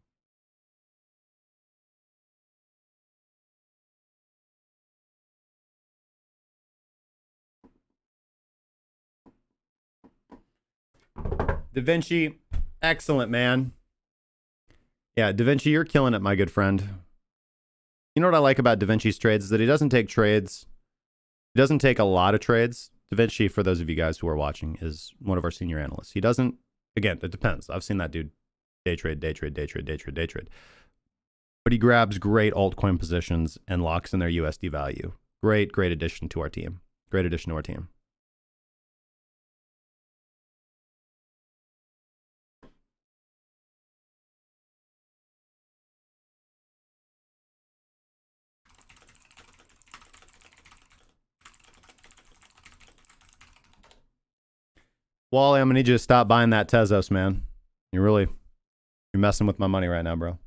Davinci, excellent, man. Yeah, Davinci, you're killing it, my good friend. You know what I like about Davinci's trades is that he doesn't take trades. He doesn't take a lot of trades. Davinci, for those of you guys who are watching, is one of our senior analysts. He doesn't, again, it depends. I've seen that dude day trade, day trade, day trade, day trade, day trade. But he grabs great altcoin positions and locks in their USD value. Great, great addition to our team. Great addition to our team. Wally, I'm gonna need you to stop buying that Tezos, man. You're messing with my money right now, bro.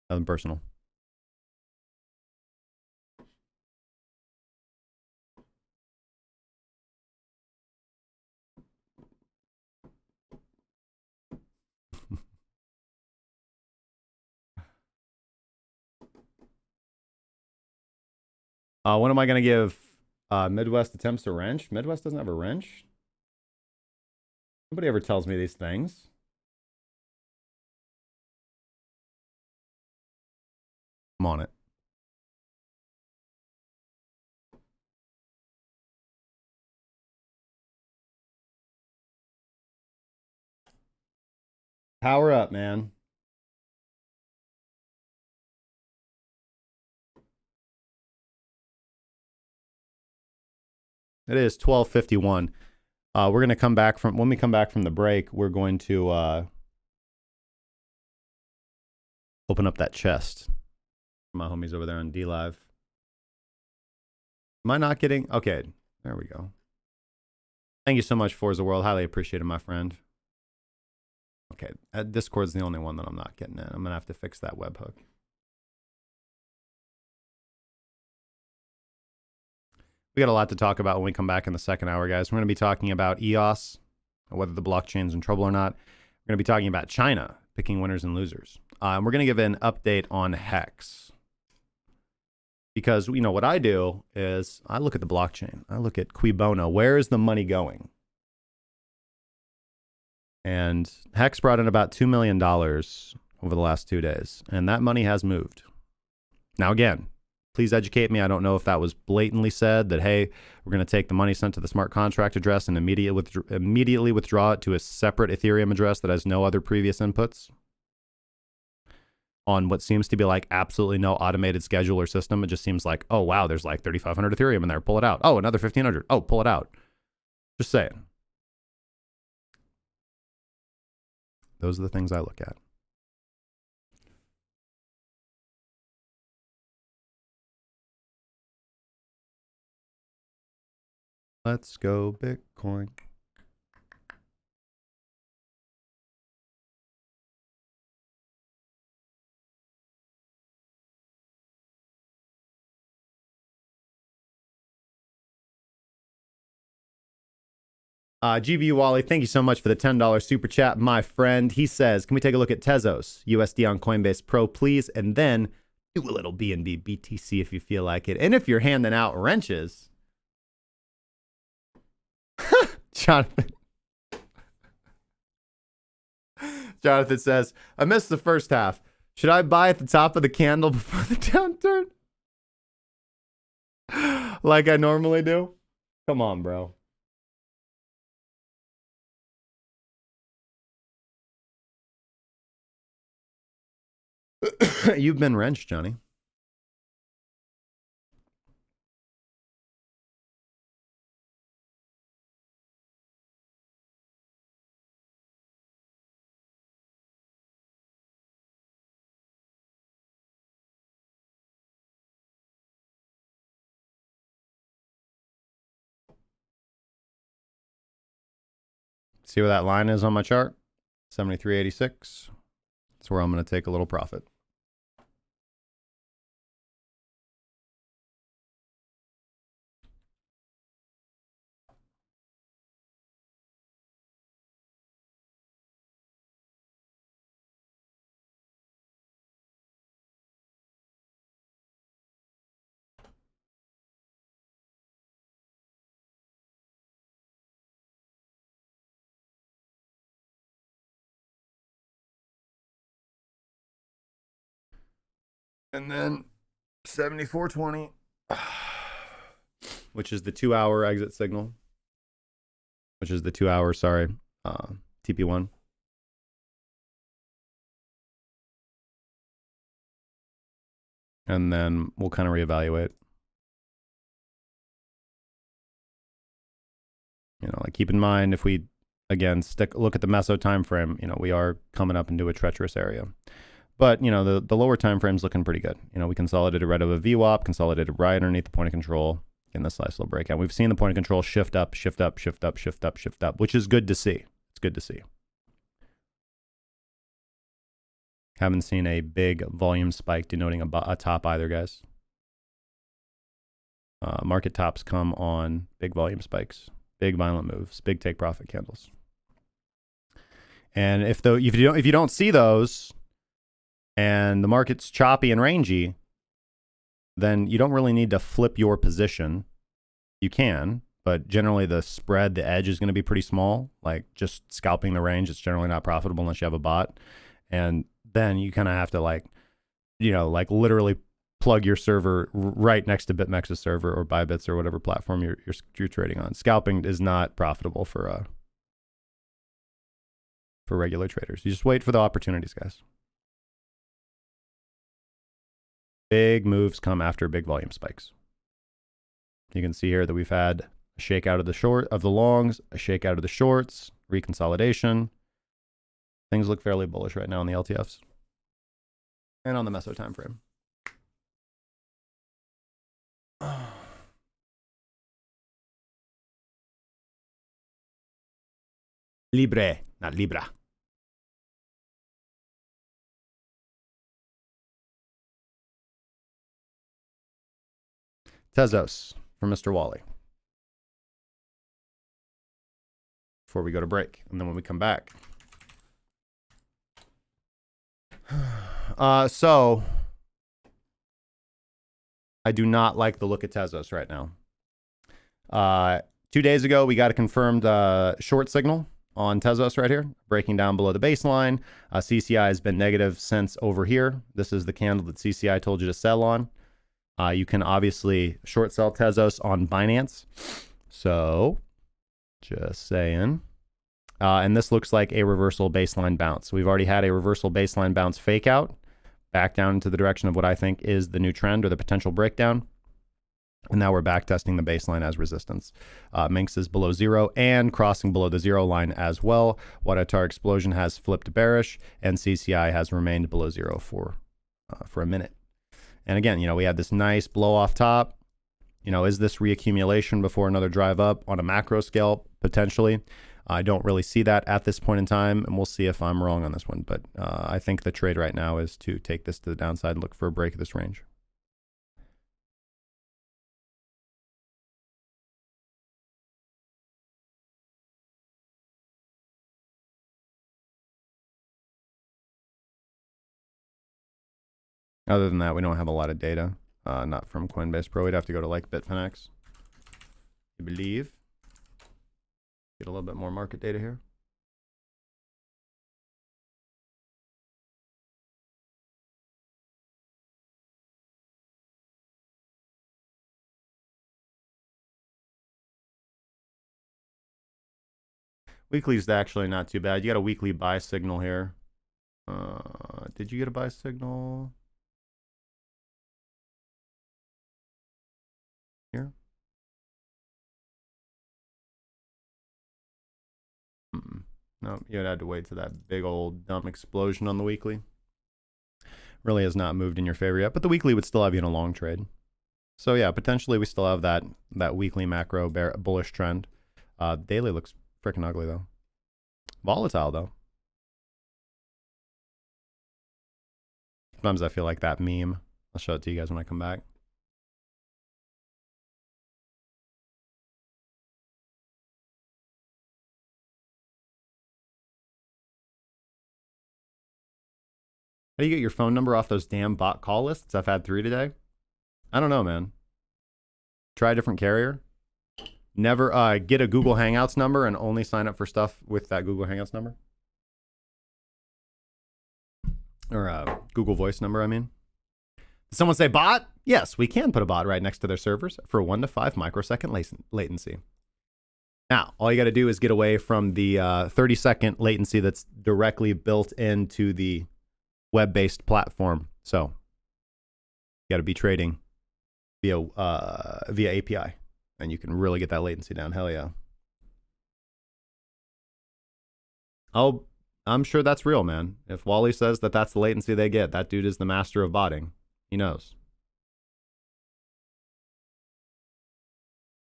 Nothing personal. When am I gonna give Midwest attempts a wrench? Midwest doesn't have a wrench. Nobody ever tells me these things. I'm on it. Power up, man. It is 12:51. We're going to come back from, when we come back from the break, we're going to open up that chest. My homies over there on D-Live. Am I not getting, okay, there we go. Thank you so much, Forza World. Highly appreciated, my friend. Okay, Discord's the only one that I'm not getting in. I'm going to have to fix that webhook. We got a lot to talk about when we come back in the second hour, guys. We're going to be talking about EOS, whether the blockchain's in trouble or not. We're going to be talking about China, picking winners and losers. And we're going to give an update on Hex. Because, you know, what I do is I look at the blockchain. I look at cui bono. Where is the money going? And Hex brought in about $2 million over the last 2 days. And that money has moved. Now, again, please educate me. I don't know if that was blatantly said that, hey, we're going to take the money sent to the smart contract address and immediately withdraw it to a separate Ethereum address that has no other previous inputs. on what seems to be like absolutely no automated schedule or system. It just seems like, oh, wow, there's like 3,500 Ethereum in there. Pull it out. Oh, another 1,500. Oh, pull it out. Just saying. Those are the things I look at. Let's go Bitcoin. GBU Wally, thank you so much for the $10 super chat, my friend. He says, can we take a look at Tezos USD on Coinbase Pro, please? And then do a little BNB BTC if you feel like it. And if you're handing out wrenches. Jonathan says, I missed the first half. Should I buy at the top of the candle before the downturn? Like I normally do? Come on, bro. You've been wrenched, Johnny. See where that line is on my chart? 73.86. That's where I'm going to take a little profit. And then 74.20, which is the 2-hour exit signal, which is the 2-hour, sorry, TP1. And then we'll kind of reevaluate. You know, like keep in mind if we, again, look at the meso time frame, you know, we are coming up into a treacherous area. But, you know, the lower time frame's looking pretty good. You know, we consolidated right over VWAP, consolidated right underneath the point of control in this nice little breakout. We've seen the point of control shift up, shift up, shift up, shift up, shift up, which is good to see. It's good to see. Haven't seen a big volume spike denoting a top either, guys. Market tops come on big volume spikes, big violent moves, big take profit candles. And if you don't see those, and the market's choppy and rangy, then you don't really need to flip your position. You can, but generally the spread, the edge is going to be pretty small. Like just scalping the range, it's generally not profitable unless you have a bot. And then you kind of have to like, you know, like literally plug your server right next to BitMEX's server or ByBit's or whatever platform you're trading on. Scalping is not profitable for regular traders. You just wait for the opportunities, guys. Big moves come after big volume spikes. You can see here that we've had a shakeout of the longs, a shakeout of the shorts, reconsolidation. Things look fairly bullish right now on the LTFs and on the meso time frame. Libre, not Libra. Tezos from Mr. Wally. Before we go to break. And then when we come back. So, I do not like the look at Tezos right now. 2 days ago, we got a confirmed short signal on Tezos right here, breaking down below the baseline. CCI has been negative since over here. This is the candle that CCI told you to sell on. You can obviously short sell Tezos on Binance. So, just saying. And this looks like a reversal baseline bounce. We've already had a reversal baseline bounce fake out, back down into the direction of what I think is the new trend or the potential breakdown. And now we're back testing the baseline as resistance. Minx is below 0 and crossing below the 0 line as well. Wadatar Explosion has flipped bearish, and CCI has remained below 0 for a minute. And again, we had this nice blow off top. Is this reaccumulation before another drive up on a macro scale? Potentially. I don't really see that at this point in time, and we'll see if I'm wrong on this one. But I think the trade right now is to take this to the downside and look for a break of this range. Other than that, we don't have a lot of data. Not from Coinbase Pro. We'd have to go to like BitMEX, I believe. Get a little bit more market data here. Weekly's actually not too bad. You got a weekly buy signal here. Did you get a buy signal? Here? No, you'd had to wait to that big old dumb explosion on the weekly. Really has not moved in your favor yet, but the weekly would still have you in a long trade. So yeah, potentially we still have that weekly macro bullish trend. Daily looks freaking ugly though. Volatile though. Sometimes I feel like that meme. I'll show it to you guys when I come back. How do you get your phone number off those damn bot call lists? I've had 3 today. I don't know, man. Try a different carrier. Never get a Google Hangouts number and only sign up for stuff with that Google Hangouts number. Or a Google Voice number, I mean. Did someone say bot? Yes, we can put a bot right next to their servers for 1 to 5 microsecond latency. Now, all you got to do is get away from the 30-second latency that's directly built into the web-based platform. So you got to be trading via API, and you can really get that latency down. Hell yeah. Oh, I'm sure that's real, man. If Wally says that that's the latency they get, that dude is the master of botting. He knows.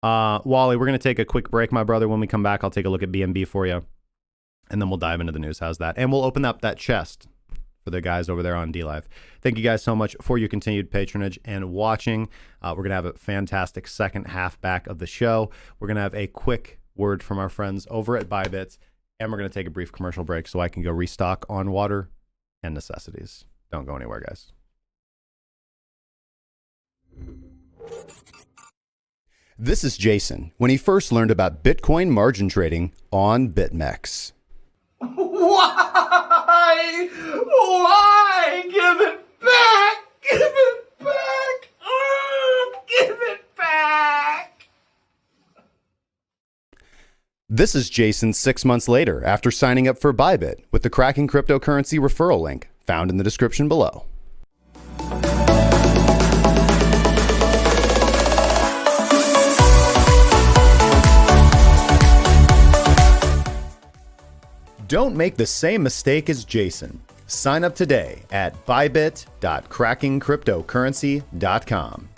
Wally, we're going to take a quick break, my brother. When we come back, I'll take a look at BNB for you, and then we'll dive into the news. How's that? And we'll open up that chest for the guys over there on DLive. Thank you guys so much for your continued patronage and watching. We're going to have a fantastic second half back of the show. We're going to have a quick word from our friends over at ByBit, and we're going to take a brief commercial break so I can go restock on water and necessities. Don't go anywhere, guys. This is Jason when he first learned about Bitcoin margin trading on BitMEX. Why? Why? Give it back! Give it back! Oh, give it back! This is Jason 6 months later after signing up for ByBit with the Cracking Cryptocurrency referral link found in the description below. Don't make the same mistake as Jason. Sign up today at bybit.crackingcryptocurrency.com.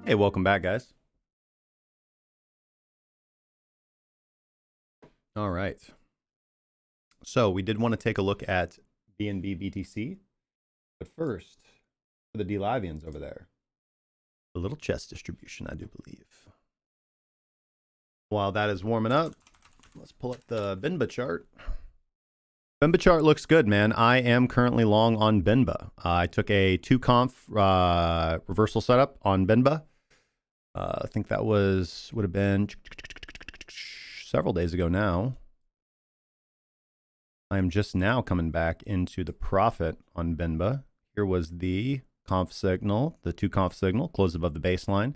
Hey, welcome back, guys. All right. So we did want to take a look at BNB BTC, but first, for the D-Livians over there, a little chest distribution, I do believe. While that is warming up, let's pull up the BNB chart. BNB chart looks good, man. I am currently long on BNB. I took a 2-conf reversal setup on BNB. I think that would have been several days ago now. I am just now coming back into the profit on BNB. Here was the conf signal, the 2-conf signal, closed above the baseline,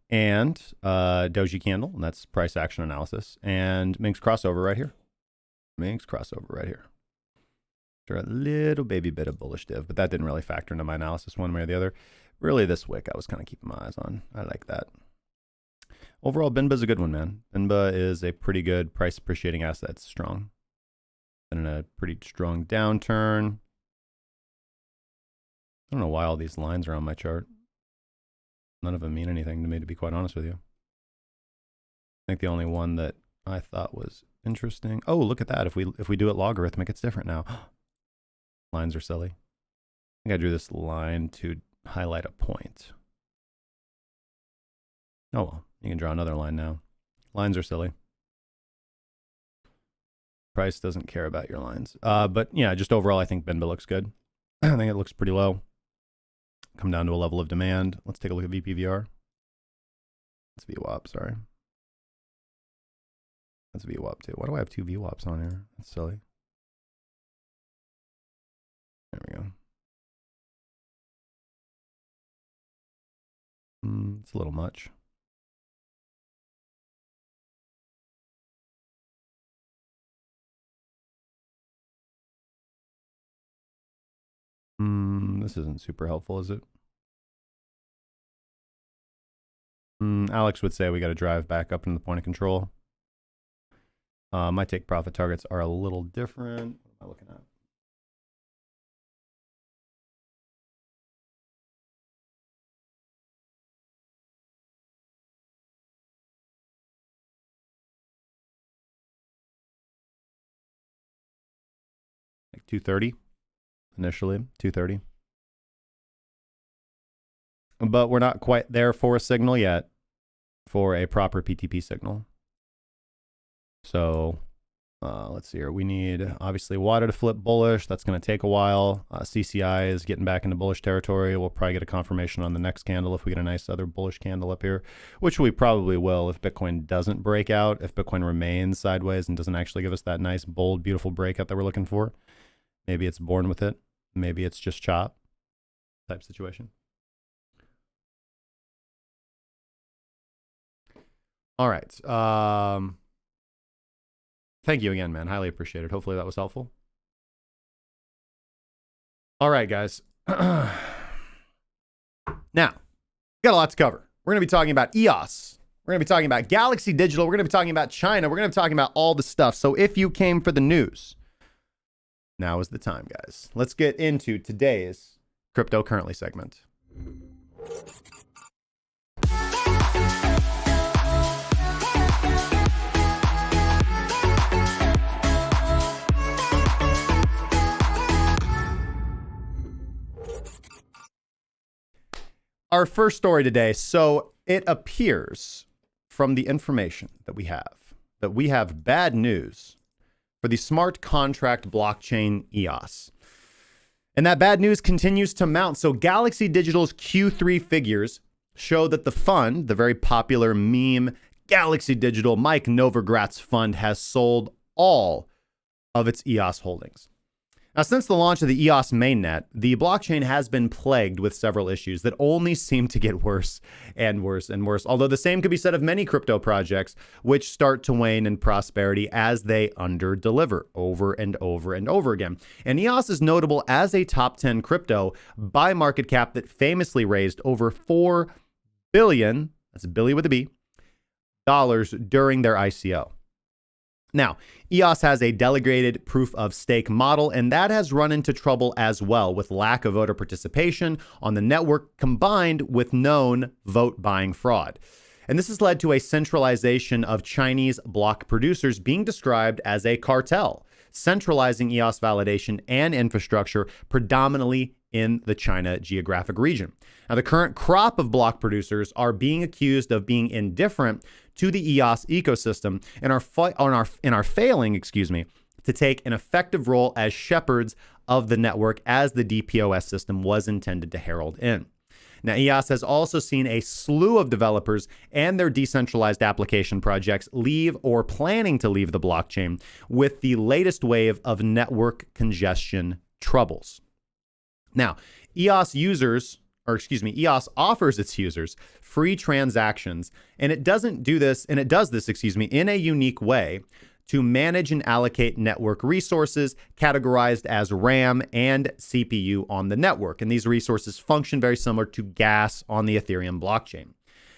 and doji candle, and that's price action analysis, and Minx crossover right here. Minx crossover right here. Sure, a little baby bit of bullish div, but that didn't really factor into my analysis one way or the other. Really, this wick I was kind of keeping my eyes on. I like that. Overall, BNB is a good one, man. BNB is a pretty good price appreciating asset. It's strong. Been in a pretty strong downturn. I don't know why all these lines are on my chart. None of them mean anything to me, to be quite honest with you. I think the only one that I thought was interesting. Oh, look at that. If we do it logarithmic, it's different now. Lines are silly. I think I drew this line to highlight a point. Oh well, you can draw another line now. Lines are silly. Price doesn't care about your lines. But yeah, just overall, I think BNB looks good. I think it looks pretty low. Come down to a level of demand. Let's take a look at VPVR. That's VWAP, sorry. That's VWAP too. Why do I have 2 VWAPs on here? That's silly. There we go. It's a little much. This isn't super helpful, is it? Alex would say we got to drive back up into the point of control. My take profit targets are a little different. What am I looking at? Like 230 initially, 230. But we're not quite there for a signal yet, for a proper PTP signal. So let's see here. We need, obviously, water to flip bullish. That's going to take a while. CCI is getting back into bullish territory. We'll probably get a confirmation on the next candle if we get a nice other bullish candle up here, which we probably will if Bitcoin doesn't break out, if Bitcoin remains sideways and doesn't actually give us that nice, bold, beautiful breakout that we're looking for. Maybe it's born with it. Maybe it's just chop type situation. All right. Thank you again, man. Highly appreciated. Hopefully that was helpful. All right, guys. Now, got a lot to cover. We're going to be talking about EOS. We're going to be talking about Galaxy Digital. We're going to be talking about China. We're going to be talking about all the stuff. So if you came for the news, now is the time, guys. Let's get into today's Crypto Currently segment. Our first story today. So it appears from the information that we have bad news for the smart contract blockchain EOS. And that bad news continues to mount. So Galaxy Digital's Q3 figures show that the fund, the very popular meme Galaxy Digital Mike Novogratz fund, has sold all of its EOS holdings. Now, since the launch of the EOS mainnet, the blockchain has been plagued with several issues that only seem to get worse and worse and worse, although the same could be said of many crypto projects, which start to wane in prosperity as they under-deliver over and over and over again. And EOS is notable as a top 10 crypto by market cap that famously raised over $4 billion, that's Billy with a B, dollars during their ICO. Now, EOS has a delegated proof of stake model, and that has run into trouble as well with lack of voter participation on the network combined with known vote buying fraud. And this has led to a centralization of Chinese block producers being described as a cartel, centralizing EOS validation and infrastructure predominantly in the China geographic region. Now, the current crop of block producers are being accused of being indifferent to the EOS ecosystem and are failing, to take an effective role as shepherds of the network as the DPoS system was intended to herald in. Now, EOS has also seen a slew of developers and their decentralized application projects leave or planning to leave the blockchain with the latest wave of network congestion troubles. Now, EOS offers its users free transactions, and it does this, in a unique way to manage and allocate network resources categorized as RAM and CPU on the network. And these resources function very similar to gas on the Ethereum blockchain.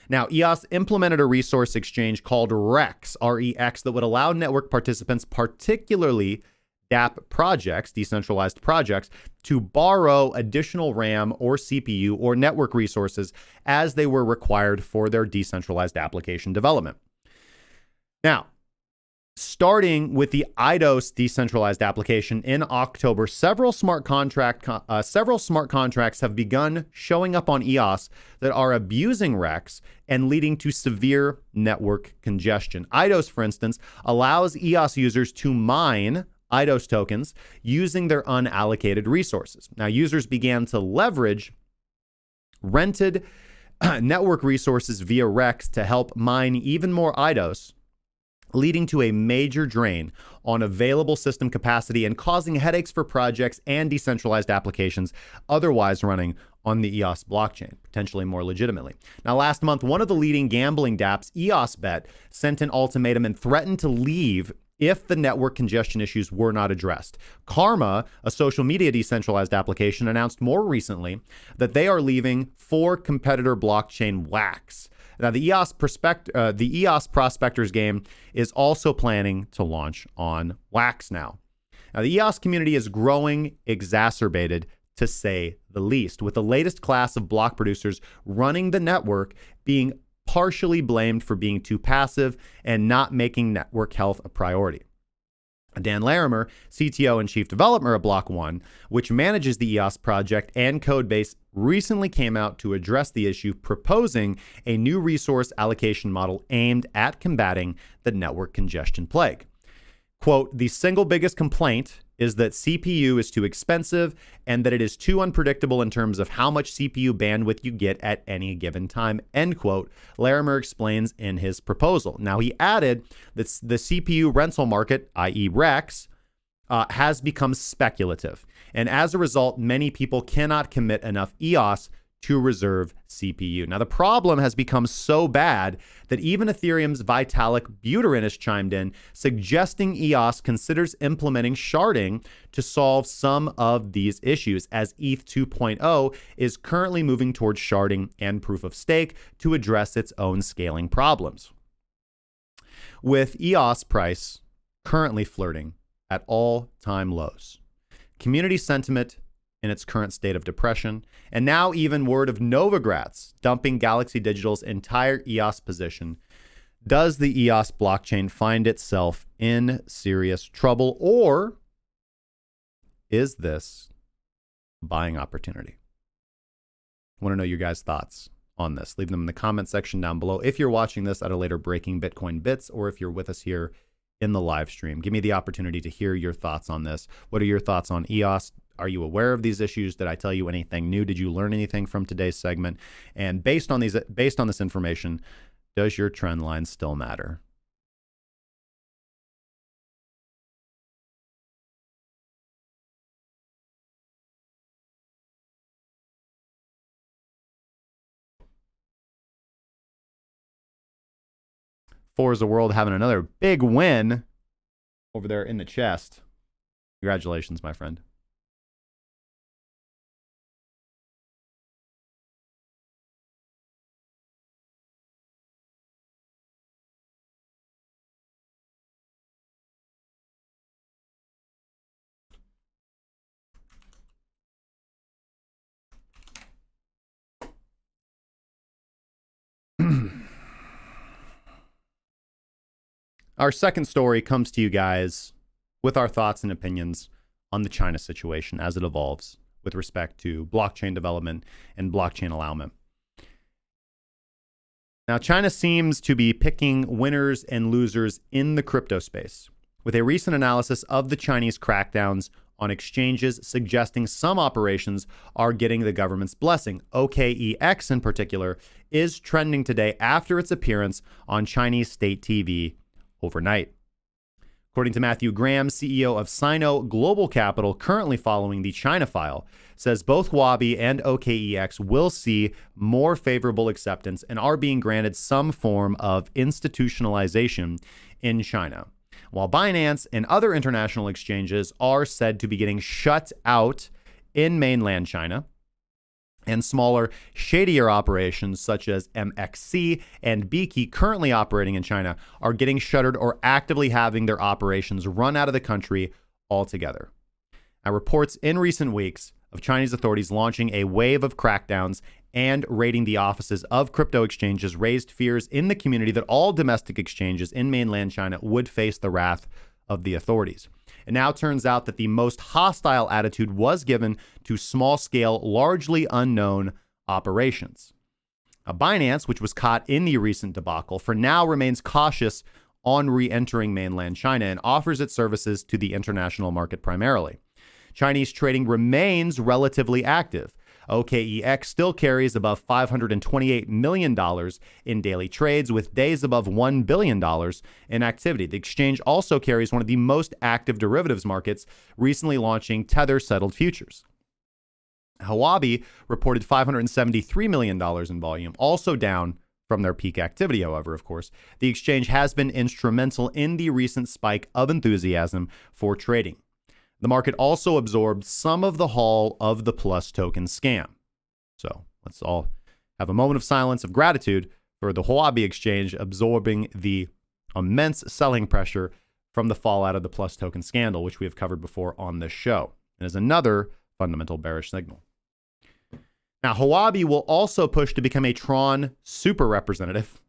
Now, EOS implemented a resource exchange called REX, R-E-X, that would allow network participants, particularly DApp projects, decentralized projects, to borrow additional RAM or CPU or network resources as they were required for their decentralized application development. Now, starting with the IDOS decentralized application in October, several smart contracts have begun showing up on EOS that are abusing REX and leading to severe network congestion. IDOS, for instance, allows EOS users to mine IDOS tokens using their unallocated resources. Now, users began to leverage rented network resources via REX to help mine even more IDOS, leading to a major drain on available system capacity and causing headaches for projects and decentralized applications otherwise running on the EOS blockchain, potentially more legitimately. Now, last month, one of the leading gambling dApps, EOSBet, sent an ultimatum and threatened to leave if the network congestion issues were not addressed. Karma, a social media decentralized application, announced more recently that they are leaving for competitor blockchain Wax. Now, the EOS Prospectors game is also planning to launch on Wax now. Now, the EOS community is growing exacerbated, to say the least, with the latest class of block producers running the network being partially blamed for being too passive and not making network health a priority. Dan Larimer, CTO and chief developer of Block One, which manages the EOS project and codebase, recently came out to address the issue, proposing a new resource allocation model aimed at combating the network congestion plague. Quote, the single biggest complaint is that CPU is too expensive and that it is too unpredictable in terms of how much CPU bandwidth you get at any given time, end quote, Larimer explains in his proposal. Now, he added that the CPU rental market, i.e. REX, has become speculative. And as a result, many people cannot commit enough EOS to reserve CPU. Now, the problem has become so bad that even Ethereum's Vitalik Buterin has chimed in, suggesting EOS considers implementing sharding to solve some of these issues, as ETH 2.0 is currently moving towards sharding and proof of stake to address its own scaling problems. With EOS price currently flirting at all-time lows, community sentiment in its current state of depression, and now even word of Novogratz dumping Galaxy Digital's entire EOS position, does the EOS blockchain find itself in serious trouble, or is this a buying opportunity? I want to know your guys' thoughts on this. Leave them in the comment section down below if you're watching this at a later Breaking Bitcoin Bits, or if you're with us here in the live stream. Give me the opportunity to hear your thoughts on this. What are your thoughts on EOS? Are you aware of these issues? Did I tell you anything new? Did you learn anything from today's segment? And based on this information, does your trend line still matter? Forza World having another big win over there in the chest. Congratulations, my friend. Our second story comes to you guys with our thoughts and opinions on the China situation as it evolves with respect to blockchain development and blockchain allowment. Now, China seems to be picking winners and losers in the crypto space, with a recent analysis of the Chinese crackdowns on exchanges suggesting some operations are getting the government's blessing. OKEX in particular is trending today after its appearance on Chinese state TV overnight. According to Matthew Graham, CEO of Sino Global Capital, currently following the China file, says both Huobi and OKEX will see more favorable acceptance and are being granted some form of institutionalization in China, while Binance and other international exchanges are said to be getting shut out in mainland China, and smaller, shadier operations such as MXC and Biki currently operating in China are getting shuttered or actively having their operations run out of the country altogether. Now, reports in recent weeks of Chinese authorities launching a wave of crackdowns and raiding the offices of crypto exchanges raised fears in the community that all domestic exchanges in mainland China would face the wrath of the authorities. It now turns out that the most hostile attitude was given to small-scale, largely unknown operations. Binance, which was caught in the recent debacle, for now remains cautious on re-entering mainland China and offers its services to the international market primarily. Chinese trading remains relatively active. OKEX still carries above $528 million in daily trades, with days above $1 billion in activity. The exchange also carries one of the most active derivatives markets, recently launching Tether-settled futures. Huobi reported $573 million in volume, also down from their peak activity, however, of course, the exchange has been instrumental in the recent spike of enthusiasm for trading. The market also absorbed some of the haul of the Plus token scam. So let's all have a moment of silence of gratitude for the Huobi exchange absorbing the immense selling pressure from the fallout of the Plus token scandal, which we have covered before on this show. And is another fundamental bearish signal. Now, Huobi will also push to become a Tron super representative,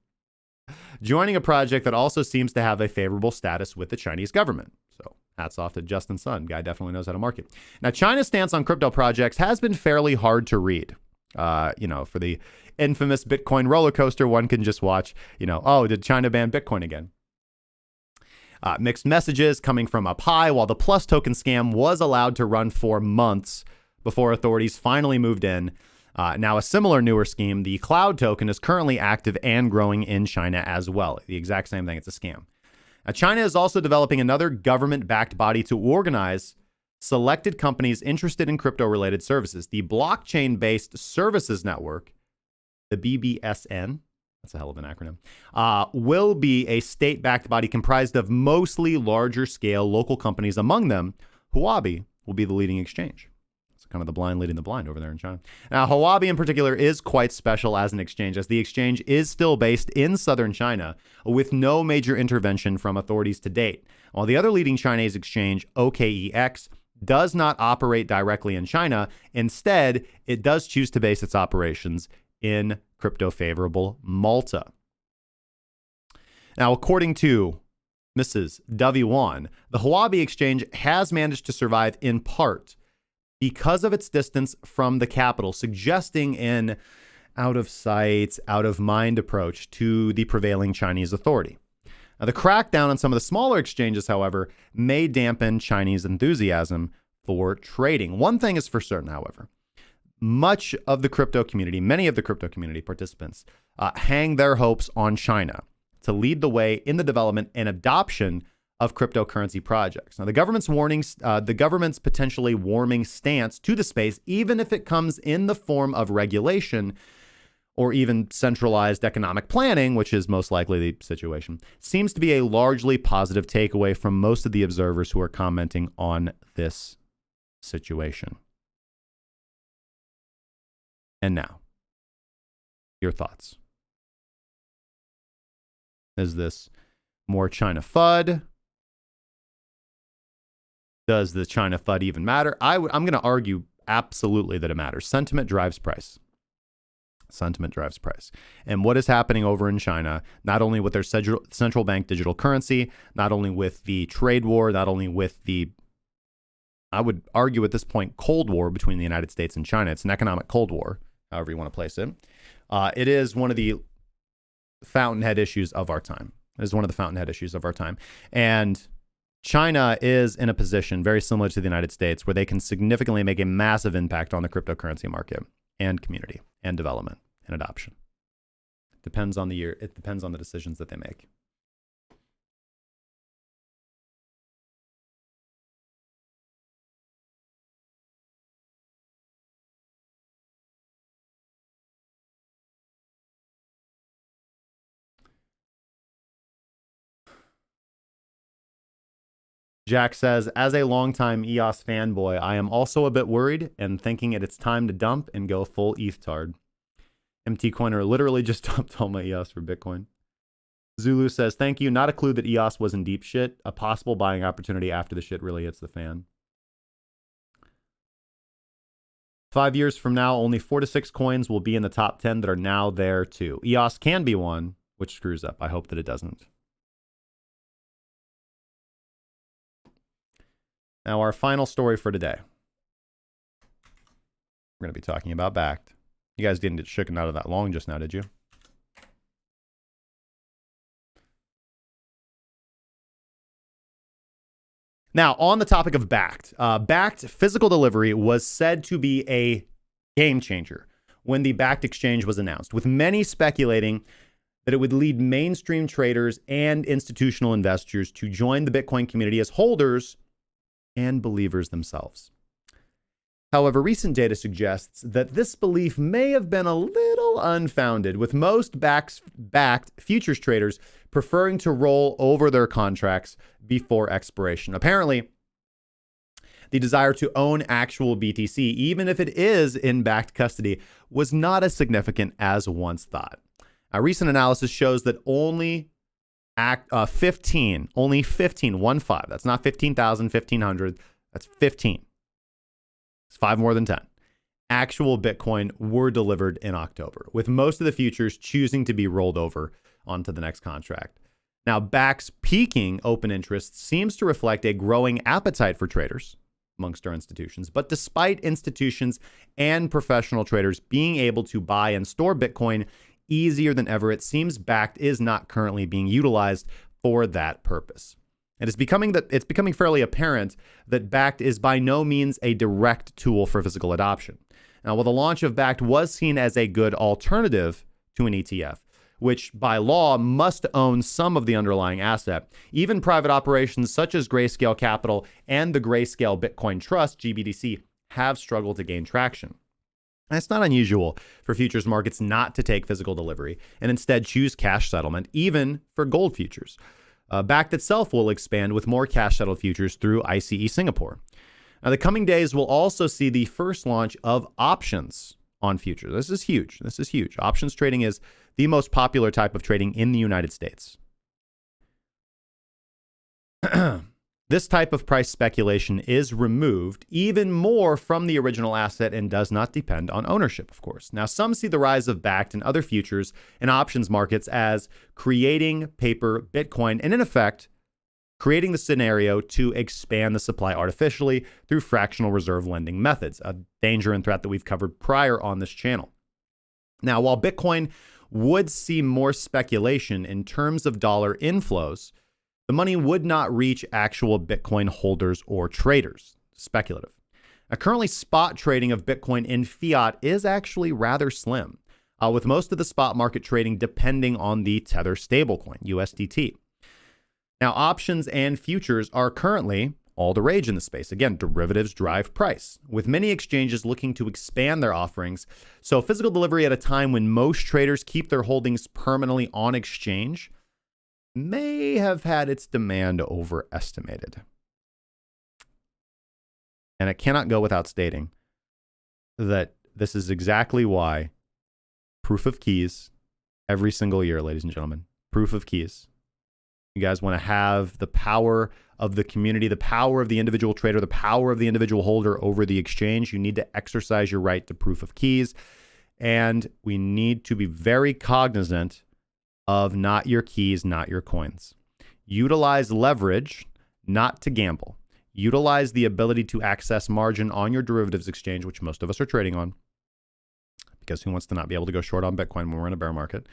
joining a project that also seems to have a favorable status with the Chinese government. So hats off to Justin Sun. Guy definitely knows how to market. Now, China's stance on crypto projects has been fairly hard to read. For the infamous Bitcoin roller coaster, one can just watch, oh, did China ban Bitcoin again? Mixed messages coming from up high, while the Plus token scam was allowed to run for months before authorities finally moved in. Now, a similar newer scheme, the Cloud token, is currently active and growing in China as well. The exact same thing. It's a scam. Now, China is also developing another government-backed body to organize selected companies interested in crypto-related services. The blockchain-based services network, the BBSN, that's a hell of an acronym, will be a state-backed body comprised of mostly larger-scale local companies. Among them, Huobi will be the leading exchange. It's kind of the blind leading the blind over there in China. Now, Huobi in particular is quite special as an exchange, as the exchange is still based in southern China with no major intervention from authorities to date. While the other leading Chinese exchange, OKEX, does not operate directly in China. Instead, it does choose to base its operations in crypto-favorable Malta. Now, according to Mrs. Davinci, the Huobi exchange has managed to survive in part because of its distance from the capital, suggesting an out-of-sight, out-of-mind approach to the prevailing Chinese authority. Now, the crackdown on some of the smaller exchanges, however, may dampen Chinese enthusiasm for trading. One thing is for certain, however. Much of the crypto community, many of the crypto community participants, hang their hopes on China to lead the way in the development and adoption of cryptocurrency projects. Now, the government's potentially warming stance to the space, even if it comes in the form of regulation or even centralized economic planning, which is most likely the situation, seems to be a largely positive takeaway from most of the observers who are commenting on this situation. And now, your thoughts. Is this more China FUD? Does the China FUD even matter? I'm going to argue absolutely that it matters. Sentiment drives price. Sentiment drives price. And what is happening over in China, not only with their central bank digital currency, not only with the trade war, not only with the, I would argue at this point, Cold War between the United States and China. It's an economic Cold War, however you want to place it. It is one of the fountainhead issues of our time. It is one of the fountainhead issues of our time. And China is in a position very similar to the United States where they can significantly make a massive impact on the cryptocurrency market and community and development and adoption. It depends on the decisions that they make. Jack says, as a longtime EOS fanboy, I am also a bit worried and thinking it's time to dump and go full ETH-tard. MT Coiner literally just dumped all my EOS for Bitcoin. Zulu says, thank you. Not a clue that EOS was in deep shit. A possible buying opportunity after the shit really hits the fan. 5 years from now, only 4 to 6 coins will be in the top 10 that are now there too. EOS can be one, which screws up. I hope that it doesn't. Now, our final story for today. We're going to be talking about Bakkt. You guys didn't get shooken out of that long just now, did you? Now, on the topic of Bakkt, Bakkt physical delivery was said to be a game changer when the Bakkt exchange was announced, with many speculating that it would lead mainstream traders and institutional investors to join the Bitcoin community as holders and believers themselves. However, recent data suggests that this belief may have been a little unfounded, with most backed futures traders preferring to roll over their contracts before expiration. Apparently, the desire to own actual BTC, even if it is in Bakkt custody, was not as significant as once thought. A recent analysis shows that only 15, that's not 15,000, 1,500, that's 15. It's 5 more than 10. Actual Bitcoin were delivered in October, with most of the futures choosing to be rolled over onto the next contract. Now, Bakkt's peaking open interest seems to reflect a growing appetite for traders amongst our institutions. But despite institutions and professional traders being able to buy and store Bitcoin easier than ever, it seems Bakkt is not currently being utilized for that purpose. It's becoming fairly apparent that Bakkt is by no means a direct tool for physical adoption. Now, while the launch of Bakkt was seen as a good alternative to an ETF, which by law must own some of the underlying asset, even private operations such as Grayscale Capital and the Grayscale Bitcoin Trust, GBTC, have struggled to gain traction. And it's not unusual for futures markets not to take physical delivery and instead choose cash settlement, even for gold futures. Bakkt itself will expand with more cash-settled futures through ICE Singapore. Now, the coming days will also see the first launch of options on futures. This is huge. This is huge. Options trading is the most popular type of trading in the United States. This type of price speculation is removed even more from the original asset and does not depend on ownership, of course. Now, some see the rise of Bakkt and other futures and options markets as creating paper Bitcoin and, in effect, creating the scenario to expand the supply artificially through fractional reserve lending methods, a danger and threat that we've covered prior on this channel. Now, while Bitcoin would see more speculation in terms of dollar inflows, the money would not reach actual Bitcoin holders or traders. Speculative. Now, currently, spot trading of Bitcoin in fiat is actually rather slim, with most of the spot market trading depending on the Tether stablecoin, USDT. Now, options and futures are currently all the rage in the space. Again, derivatives drive price, with many exchanges looking to expand their offerings. So physical delivery at a time when most traders keep their holdings permanently on exchange may have had its demand overestimated. And it cannot go without stating that this is exactly why proof of keys every single year, ladies and gentlemen, proof of keys. You guys want to have the power of the community, the power of the individual trader, the power of the individual holder over the exchange. You need to exercise your right to proof of keys. And we need to be very cognizant of not your keys, not your coins. Utilize leverage, not to gamble. Utilize the ability to access margin on your derivatives exchange, which most of us are trading on, because who wants to not be able to go short on Bitcoin when we're in a bear market?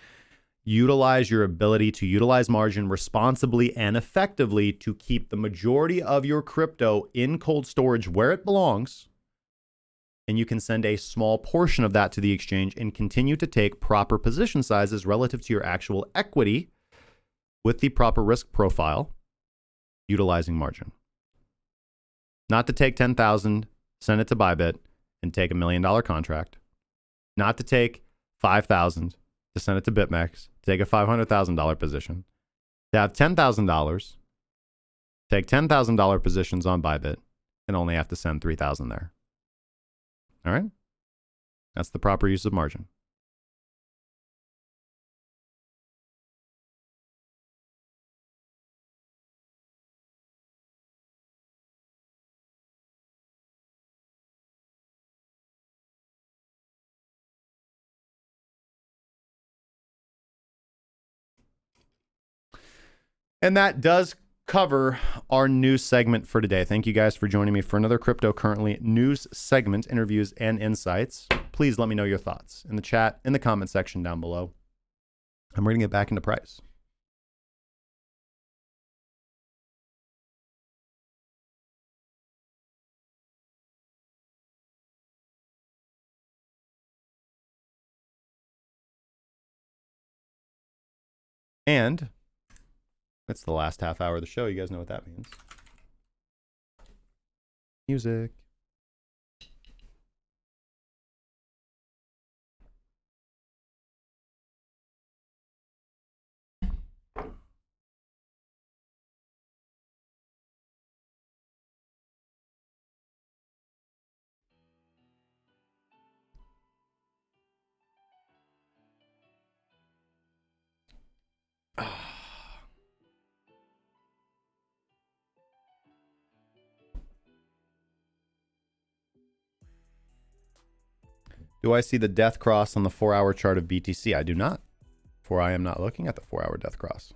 Utilize your ability to utilize margin responsibly and effectively to keep the majority of your crypto in cold storage where it belongs. And you can send a small portion of that to the exchange and continue to take proper position sizes relative to your actual equity with the proper risk profile, utilizing margin. Not to take 10,000, send it to ByBit and take $1 million take Not to take 5,000 to send it to BitMEX, take a $500,000 position. To have $10,000, take $10,000 positions on ByBit and only have to send 3,000 there. All right? That's the proper use of margin. And that does cover our news segment for today. Thank you guys for joining me for another Crypto Currently news segment, interviews, and insights. Please let me know your thoughts in the chat, in the comment section down below. I'm ready to get back into price. And it's the last half hour of the show. You guys know what that means. Music. Do I see the death cross on the 4-hour chart of BTC? I do not, for I am not looking at the 4-hour death cross.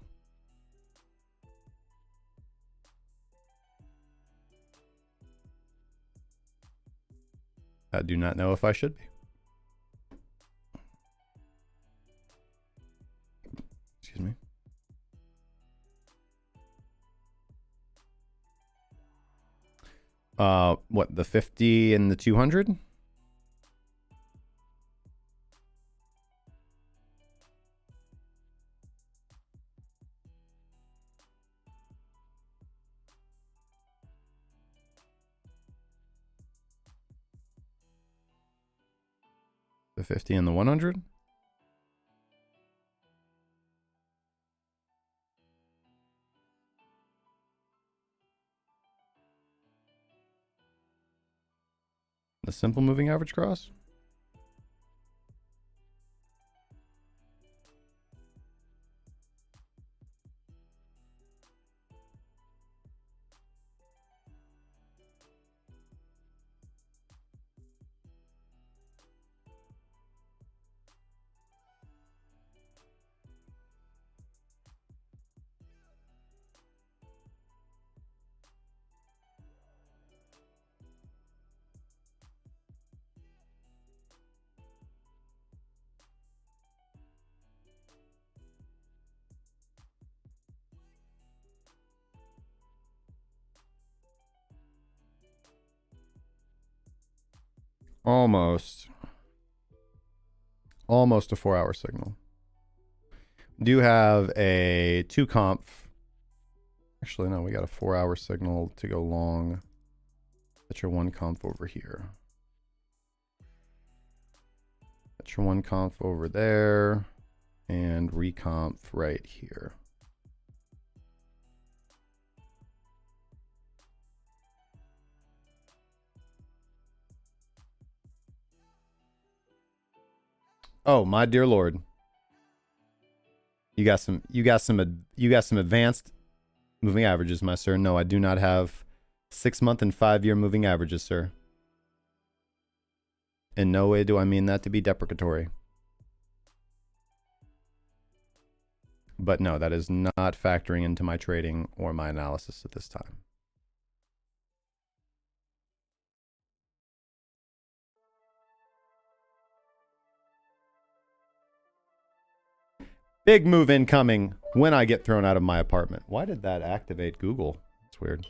I do not know if I should be. Excuse me. What, the 50 and the 200? The 50 and the 100? The simple moving average cross? Almost a 4-hour signal. Do have a 2-conf. Actually, no, we got a 4-hour signal to go long. That's your 1-conf over here. That's your 1-conf over there. And reconf right here. Oh, my dear Lord. You got some advanced moving averages, my sir. No, I do not have 6-month and 5-year moving averages, sir. In no way do I mean that to be deprecatory. But no, that is not factoring into my trading or my analysis at this time. Big move incoming when I get thrown out of my apartment. Why did that activate Google? It's weird.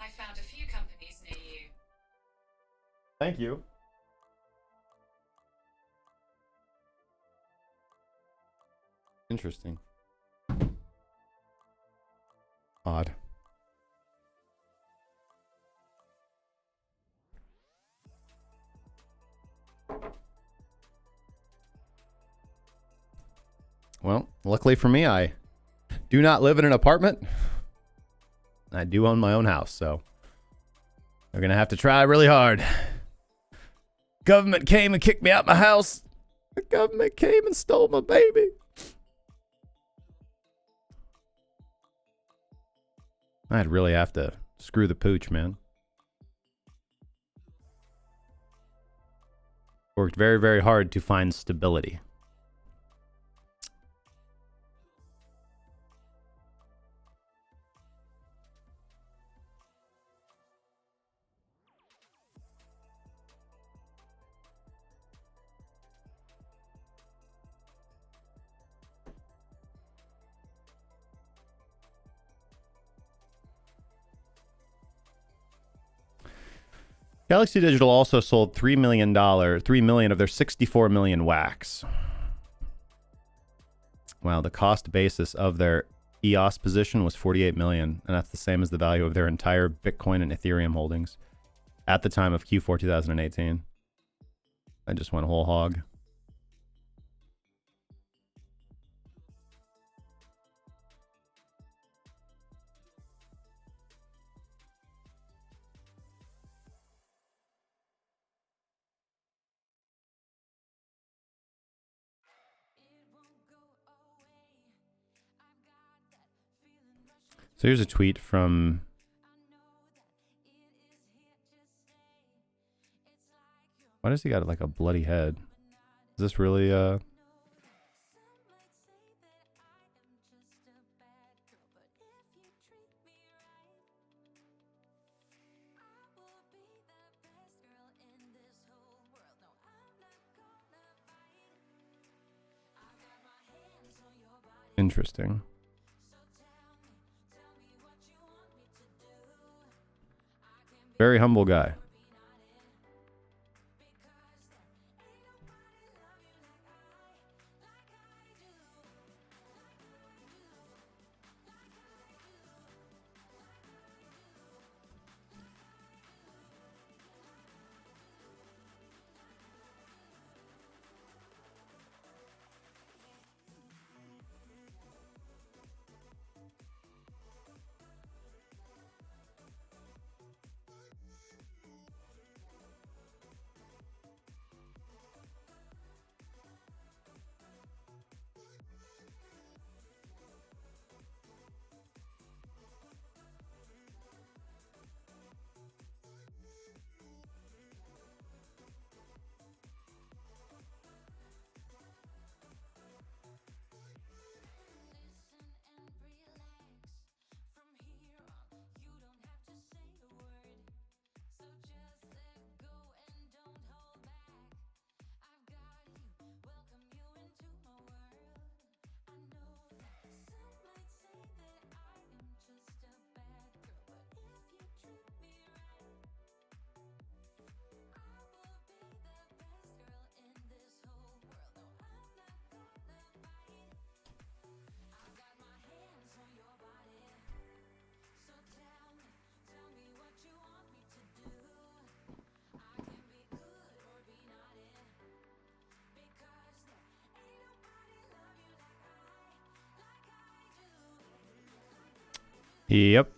I found a few companies near you. Thank you. Interesting. Odd. Well, luckily for me, I do not live in an apartment. I do own my own house, so they're going to have to try really hard. Government came and kicked me out my house. The government came and stole my baby. I'd really have to screw the pooch, man. Worked very, very hard to find stability. Galaxy Digital also sold $3 million of their 64 million wax. Wow, the cost basis of their EOS position was 48 million, and that's the same as the value of their entire Bitcoin and Ethereum holdings at the time of Q4 2018. I just went whole hog. So here's a tweet from Why does he got like a bloody head? Is this really interesting? Very humble guy. Yep.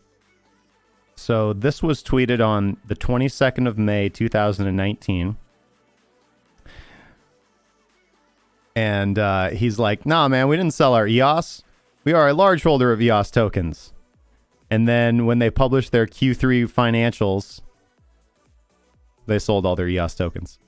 So this was tweeted on the 22nd of May, 2019. And he's like, nah, man, we didn't sell our EOS. We are a large holder of EOS tokens. And then when they published their Q3 financials, they sold all their EOS tokens.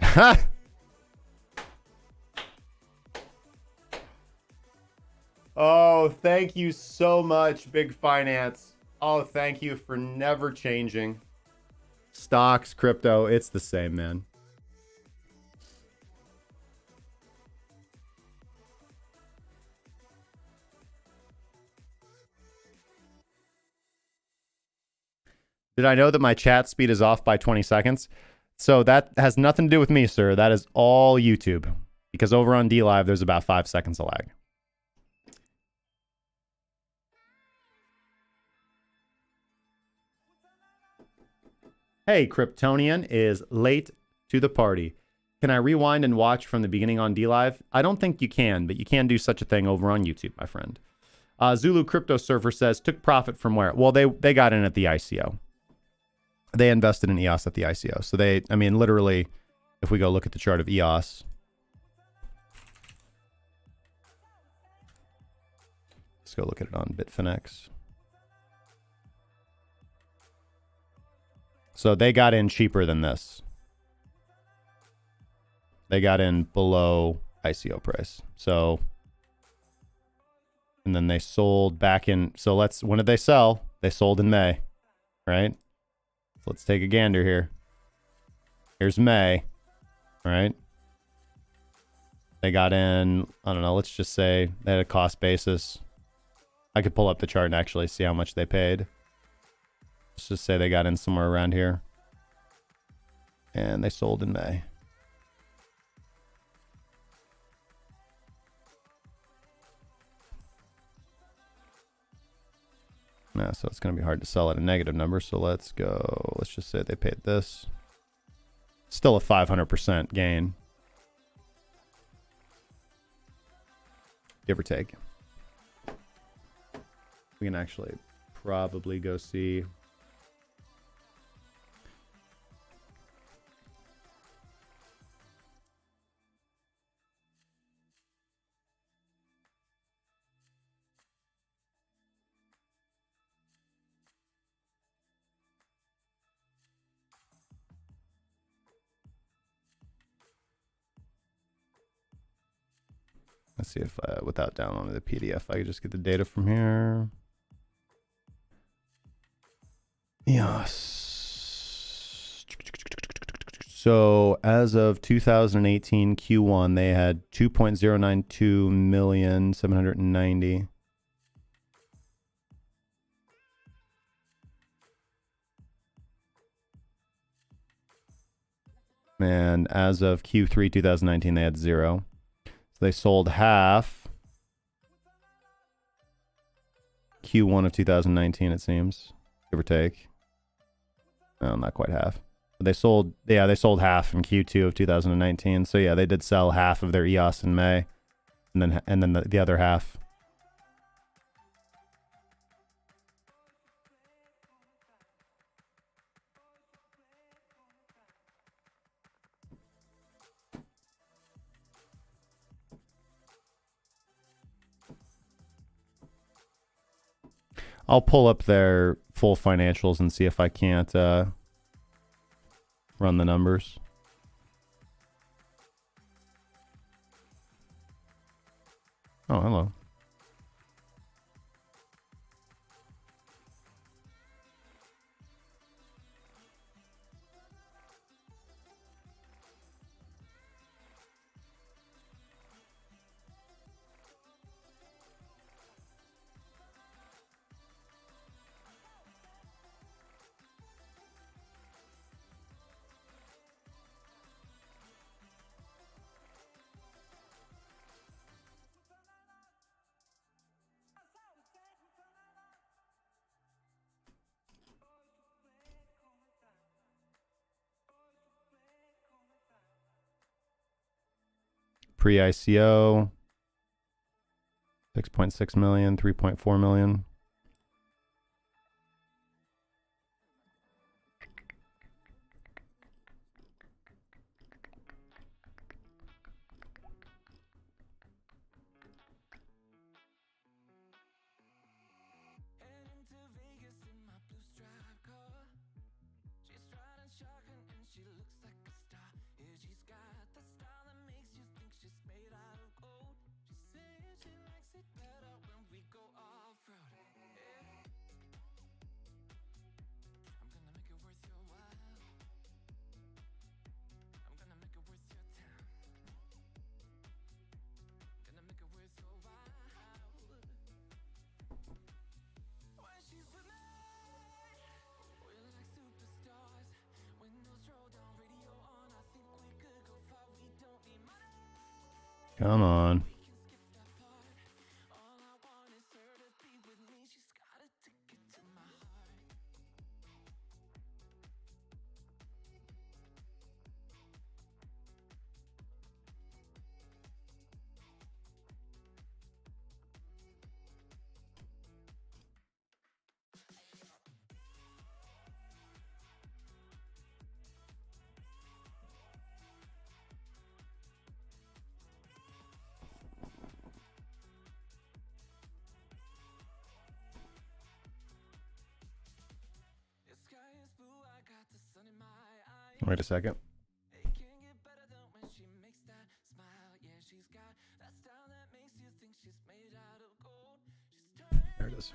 Oh, thank you so much, Big Finance. Oh, thank you for never changing. Stocks, crypto, it's the same, man. Did I know that my chat speed is off by 20 seconds? So that has nothing to do with me, sir. That is all YouTube. Because over on DLive, there's about 5 seconds of lag. Hey, Kryptonian is late to the party. Can I rewind and watch from the beginning on DLive? I don't think you can, but you can do such a thing over on YouTube, my friend. Zulu Crypto Surfer says, took profit from where? Well, they got in at the ICO. They invested in EOS at the ICO. So they, I mean, literally, if we go look at the chart of EOS. Let's go look at it on Bitfinex. So they got in cheaper than this. They got in below ICO price. So, and then they sold back in. So let's, when did they sell? They sold in May, right? So let's take a gander here. Here's May, right? They got in, I don't know, let's just say they had a cost basis. I could pull up the chart and actually see how much they paid. Let's just say they got in somewhere around here. And they sold in May. Nah, so it's going to be hard to sell at a negative number. So let's go. Let's just say they paid this. Still a 500% gain. Give or take. We can actually probably go see. Let's see if without downloading the PDF, I can just get the data from here. Yes. So as of 2018 Q1, they had 2.092,790,000. And as of Q3 2019, they had 0. So they sold half. Q1 of 2019, it seems, give or take. Well, not quite half. But they sold, yeah, they sold half in Q2 of 2019. So yeah, they did sell half of their EOS in May, and then the other half. I'll pull up their full financials and see if I can't run the numbers. Oh, hello. Pre-ICO, 6.6 million, 3.4 million. Come on. Wait a second. There it is.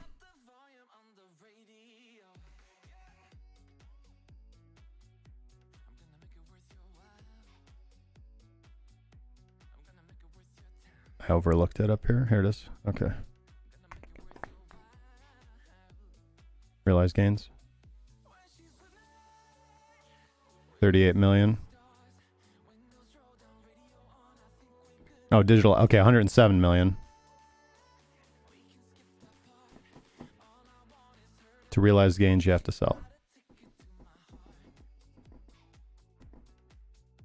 I overlooked it up here. Here it is. Okay. Realized gains. 38 million. Oh, digital. Okay, 107 million. To realize gains, you have to sell.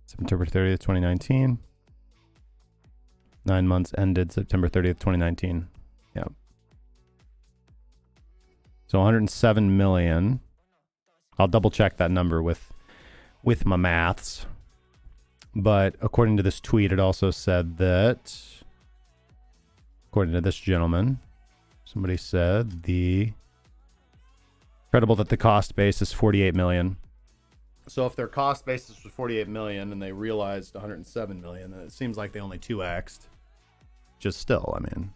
September 30th, 2019. 9 months ended September 30th, 2019. Yeah. So 107 million. I'll double check that number with my maths. But according to this tweet, it also said that, according to this gentleman, somebody said credible that the cost base is 48 million. So if their cost basis was 48 million and they realized 107 million, then it seems like they only 2x'd. just still, I mean,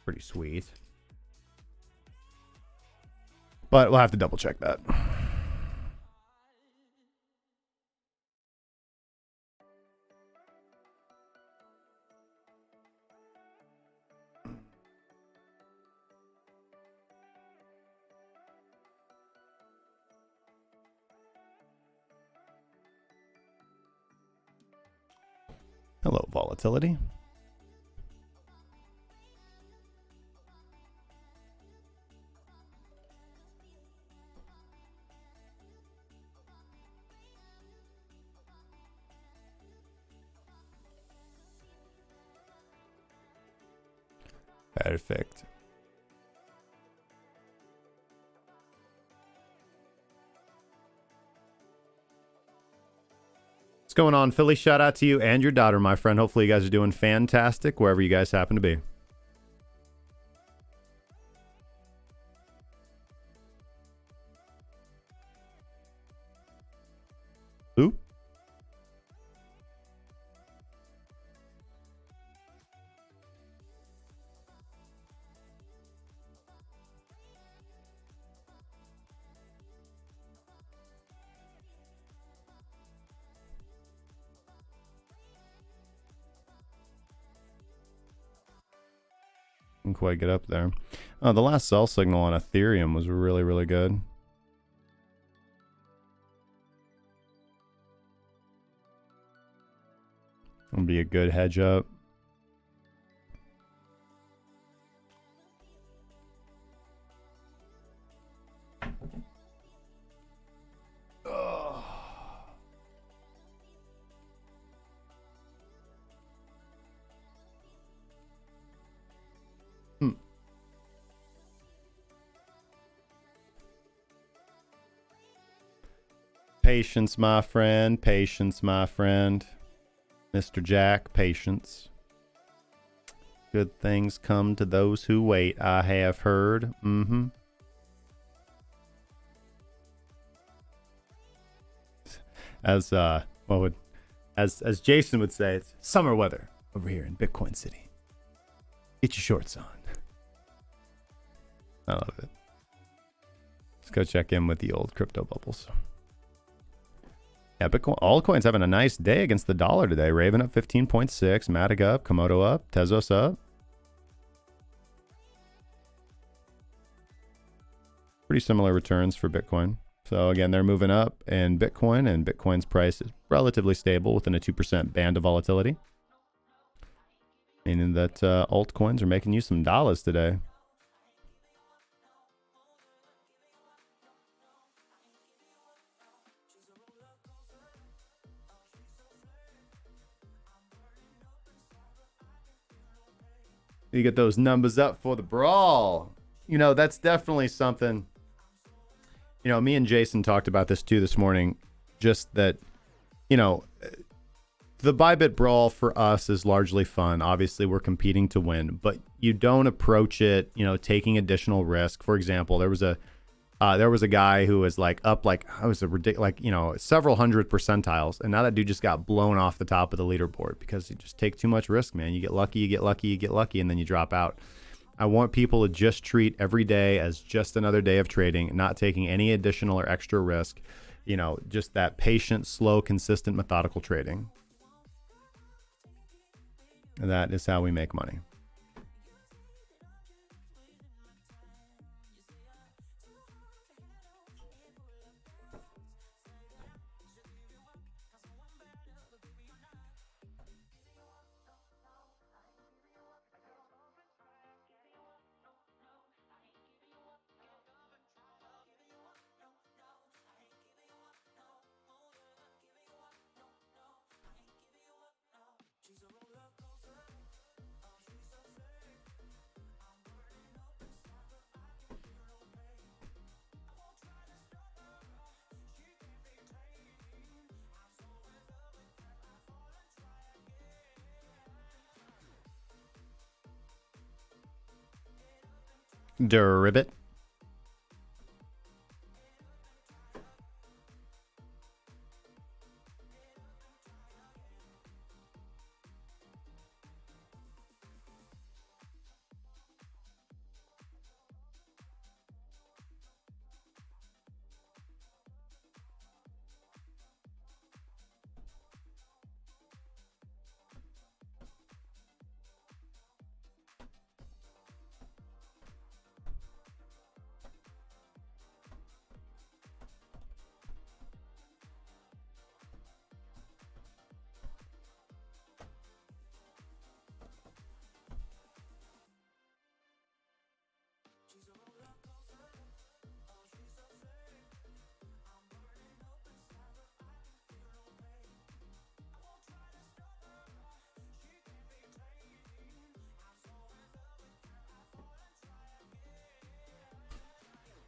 pretty sweet. But we'll have to double check that. Hello, volatility. Perfect. What's going on, Philly? Shout out to you and your daughter, my friend. Hopefully you guys are doing fantastic wherever you guys happen to be. Who? Didn't quite get up there. The last sell signal on Ethereum was really, really good. It'll be a good hedge up. Patience, my friend. Patience, my friend. Mr. Jack, patience. Good things come to those who wait, I have heard. Mm-hmm. As Jason would say, it's summer weather over here in Bitcoin City. Get your shorts on. I love it. Let's go check in with the old crypto bubbles. Yeah, Bitcoin, altcoins having a nice day against the dollar today. Raven up 15.6, Matic up, Komodo up, Tezos up. Pretty similar returns for Bitcoin. So again, they're moving up in Bitcoin, and Bitcoin's price is relatively stable within a 2% band of volatility. Meaning that altcoins are making you some dollars today. You get those numbers up for the brawl. You know, that's definitely something. You know, me and Jason talked about this too this morning. Just that, you know, the ByBit brawl for us is largely fun. Obviously, we're competing to win, but you don't approach it, you know, taking additional risk. For example, there was a guy who was like up like, I was a ridiculous, like, you know, several hundred percentiles, and now that dude just got blown off the top of the leaderboard because you just take too much risk, man. You get lucky, you get lucky, you get lucky, and then you drop out. I want people to just treat every day as just another day of trading, not taking any additional or extra risk. You know, just that patient, slow, consistent, methodical trading. And that is how we make money. Deribit.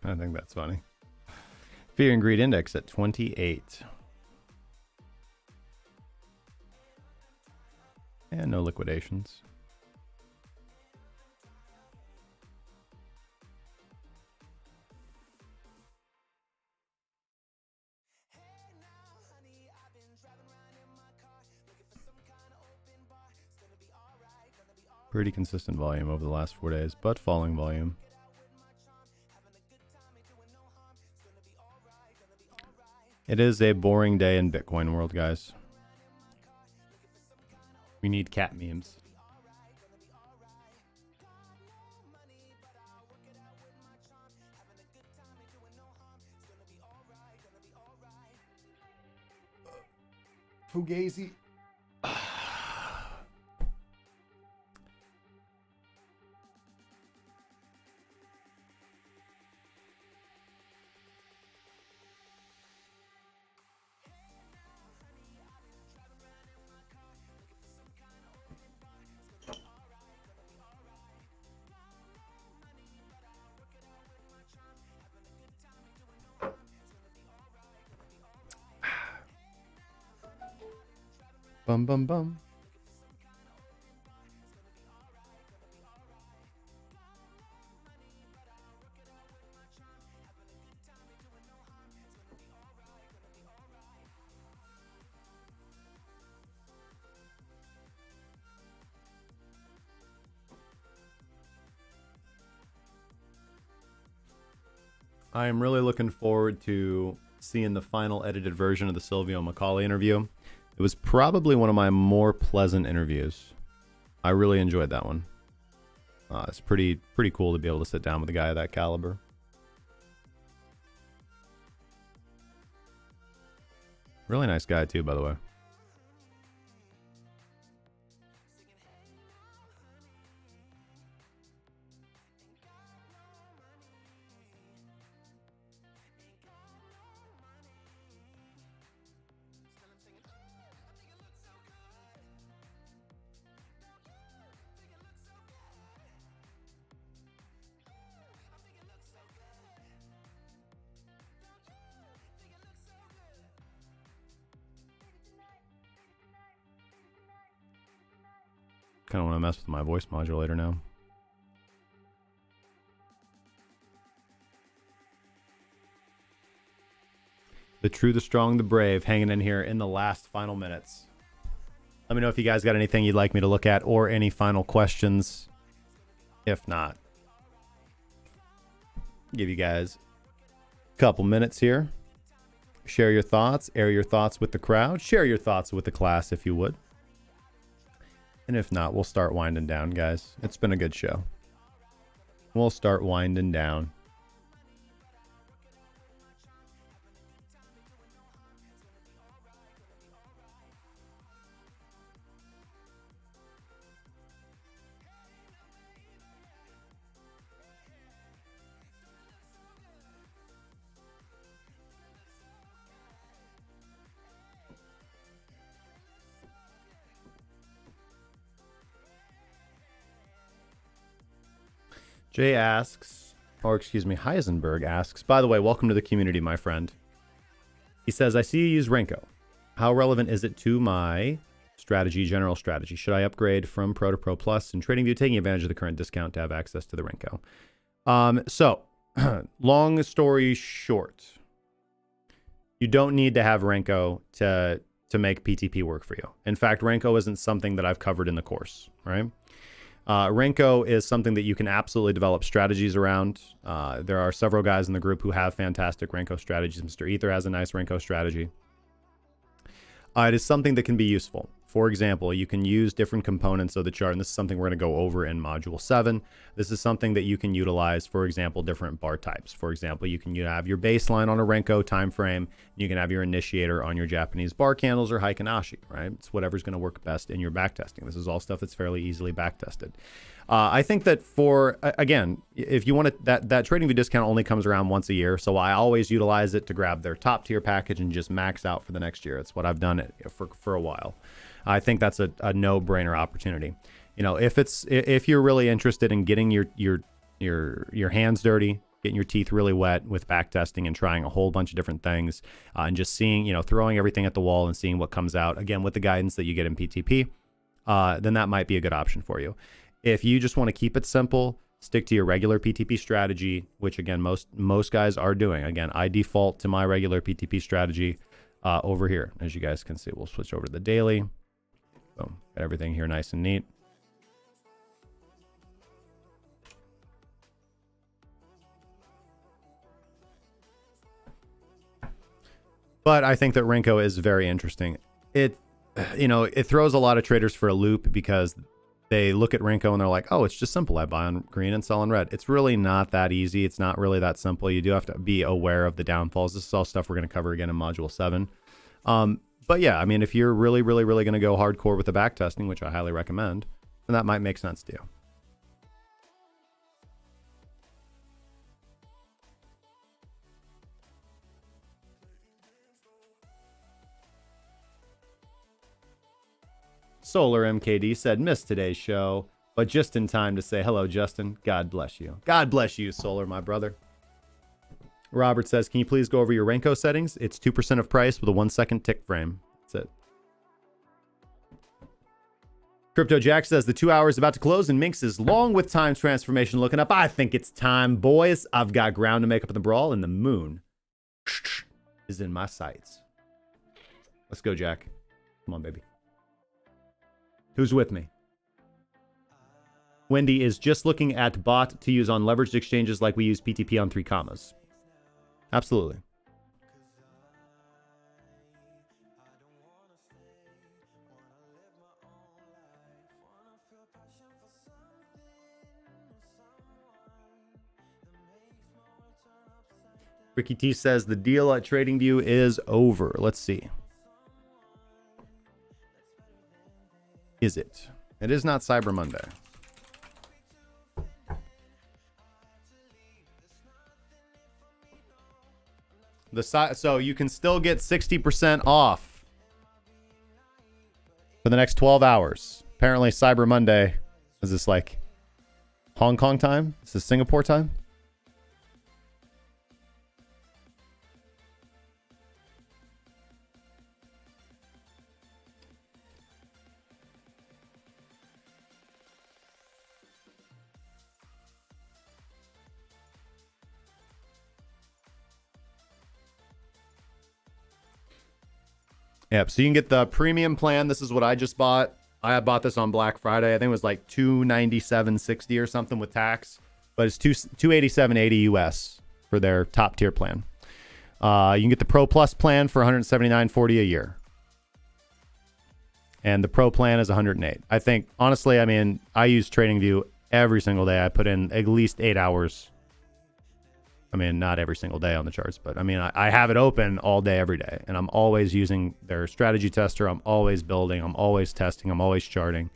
I think that's funny. Fear and Greed Index at 28. And no liquidations. Pretty consistent volume over the last 4 days, but falling volume. It is a boring day in Bitcoin world, guys. We need cat memes. Fugazi. Bum bum bum. I am really looking forward to seeing the final edited version of the Silvio Macaulay interview. It was probably one of my more pleasant interviews. I really enjoyed that one. It's pretty cool to be able to sit down with a guy of that caliber. Really nice guy too, by the way. Kind of want to mess with my voice modulator now. The true, the strong, the brave, hanging in here in the last final minutes. Let me know if you guys got anything you'd like me to look at or any final questions. If not, give you guys a couple minutes here. Share your thoughts, air your thoughts with the crowd, share your thoughts with the class if you would. And if not, we'll start winding down, guys. It's been a good show. We'll start winding down. Jay asks, or excuse me, Heisenberg asks, by the way, welcome to the community, my friend. He says, I see you use Renko. How relevant is it to my strategy, general strategy? Should I upgrade from Pro to Pro Plus in TradingView, taking advantage of the current discount to have access to the Renko? So, long story short, you don't need to have Renko to make PTP work for you. In fact, Renko isn't something that I've covered in the course, right? Renko is something that you can absolutely develop strategies around. There are several guys in the group who have fantastic Renko strategies. Mr. Ether has a nice Renko strategy. It is something that can be useful. For example, you can use different components of the chart, and this is something we're going to go over in Module 7. This is something that you can utilize, for example, different bar types. For example, you can have your baseline on a Renko time frame. You can have your initiator on your Japanese bar candles or Heikinashi, right? It's whatever's going to work best in your backtesting. This is all stuff that's fairly easily backtested. I think that for, again, if you want to, that TradingView discount only comes around once a year. So I always utilize it to grab their top tier package and just max out for the next year. It's what I've done for a while. I think that's a no-brainer opportunity. You know, if you're really interested in getting your hands dirty getting your teeth really wet with back testing and trying a whole bunch of different things and just seeing, throwing everything at the wall and seeing what comes out, again, with the guidance that you get in PTP, then that might be a good option for you. If you just want to keep it simple, stick to your regular PTP strategy, which again, most guys are doing. Again, I default to my regular PTP strategy over here. As you guys can see, we'll switch over to the daily. Boom, got everything here nice and neat. But I think that Renko is very interesting. It throws a lot of traders for a loop because they look at Renko and they're like, oh, it's just simple. I buy on green and sell on red. It's really not that easy. It's not really that simple. You do have to be aware of the downfalls. This is all stuff we're going to cover again in Module 7. But yeah, I mean, if you're really, really, really going to go hardcore with the back testing, which I highly recommend, then that might make sense to you. Solar MKD said, missed today's show, but just in time to say hello, Justin. God bless you. God bless you, Solar, my brother. Robert says, can you please go over your Renko settings? It's 2% of price with a 1-second tick frame. That's it. Crypto Jack says, the 2 hours about to close and Minx is long with time transformation looking up. I think it's time, boys. I've got ground to make up in the brawl and the moon is in my sights. Let's go, Jack. Come on, baby. Who's with me? Wendy is just looking at bot to use on leveraged exchanges like we use PTP on 3 commas. Absolutely. Ricky T says the deal at TradingView is over. Let's see. Is it? It is not Cyber Monday. So you can still get 60% off for the next 12 hours. Apparently Cyber Monday, is this like Hong Kong time? Is this Singapore time? Yep, so you can get the premium plan. This is what I just bought. I bought this on Black Friday. I think it was like $297.60 or something with tax, but it's $287.80 US for their top tier plan. You can get the Pro Plus plan for $179.40 a year, and the Pro plan is $108. I think honestly, I mean, I use TradingView every single day. I put in at least 8 hours. I mean, not every single day on the charts, but I mean, I have it open all day, every day, and I'm always using their strategy tester. I'm always building. I'm always testing. I'm always charting.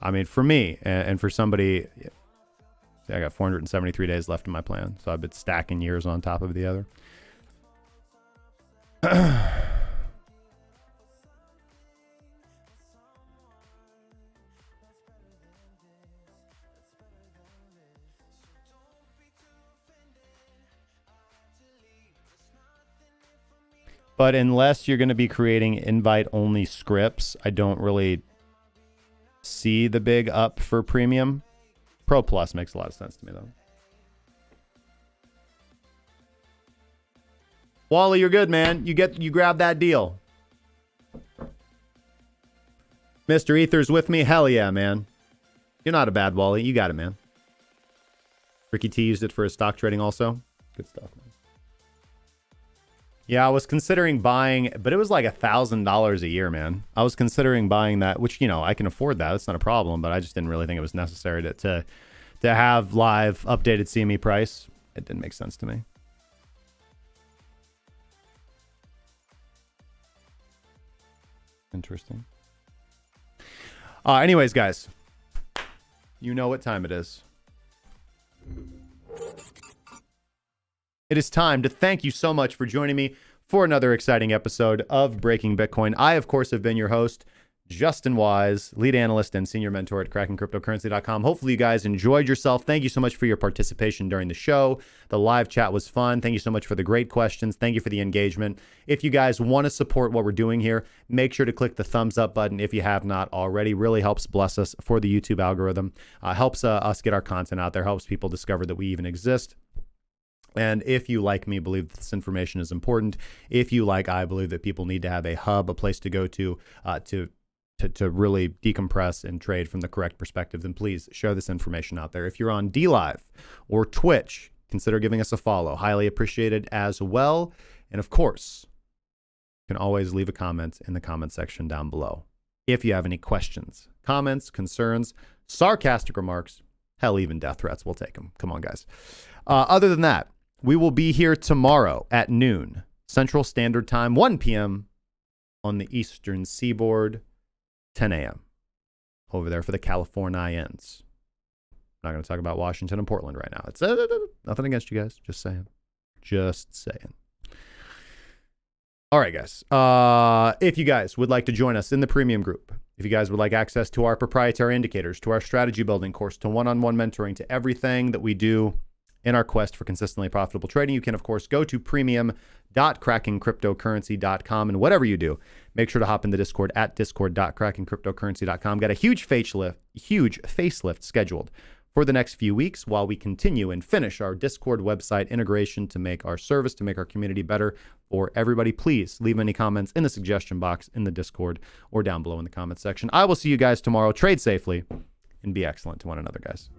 I mean, for me and for somebody, I got 473 days left in my plan, so I've been stacking years on top of the other. But unless you're going to be creating invite-only scripts, I don't really see the big up for premium. Pro Plus makes a lot of sense to me, though. Wally, you're good, man. You grab that deal. Mr. Ether's with me. Hell yeah, man. You're not a bad Wally. You got it, man. Ricky T used it for his stock trading also. Good stuff, man. Yeah, I was considering buying, but it was like $1,000 a year, man. I was considering buying that, which, I can afford that. It's not a problem, but I just didn't really think it was necessary to have live updated CME price. It didn't make sense to me. Interesting. Anyways, guys, you know what time it is. It is time to thank you so much for joining me for another exciting episode of Breaking Bitcoin. I, of course, have been your host, Justin Wise, lead analyst and senior mentor at crackingcryptocurrency.com. Hopefully you guys enjoyed yourself. Thank you so much for your participation during the show. The live chat was fun. Thank you so much for the great questions. Thank you for the engagement. If you guys want to support what we're doing here, make sure to click the thumbs up button if you have not already. Really helps bless us for the YouTube algorithm. Helps us get our content out there. Helps people discover that we even exist. And if you, like me, believe that this information is important, if you, like I, believe that people need to have a hub, a place to go to really decompress and trade from the correct perspective, then please share this information out there. If you're on DLive or Twitch, consider giving us a follow. Highly appreciated as well. And of course, you can always leave a comment in the comment section down below. If you have any questions, comments, concerns, sarcastic remarks, hell, even death threats, we'll take them. Come on, guys. Other than that, we will be here tomorrow at noon, Central Standard Time, 1 p.m. on the Eastern Seaboard, 10 a.m. over there for the Californians. I'm not going to talk about Washington and Portland right now. It's nothing against you guys. Just saying. Just saying. All right, guys. If you guys would like to join us in the premium group, if you guys would like access to our proprietary indicators, to our strategy building course, to one-on-one mentoring, to everything that we do in our quest for consistently profitable trading, you can, of course, go to premium.crackingcryptocurrency.com. And whatever you do, make sure to hop in the Discord at discord.crackingcryptocurrency.com. Got a huge facelift scheduled for the next few weeks while we continue and finish our Discord website integration to make our service, to make our community better for everybody. Please leave any comments in the suggestion box in the Discord or down below in the comments section. I will see you guys tomorrow. Trade safely and be excellent to one another, guys.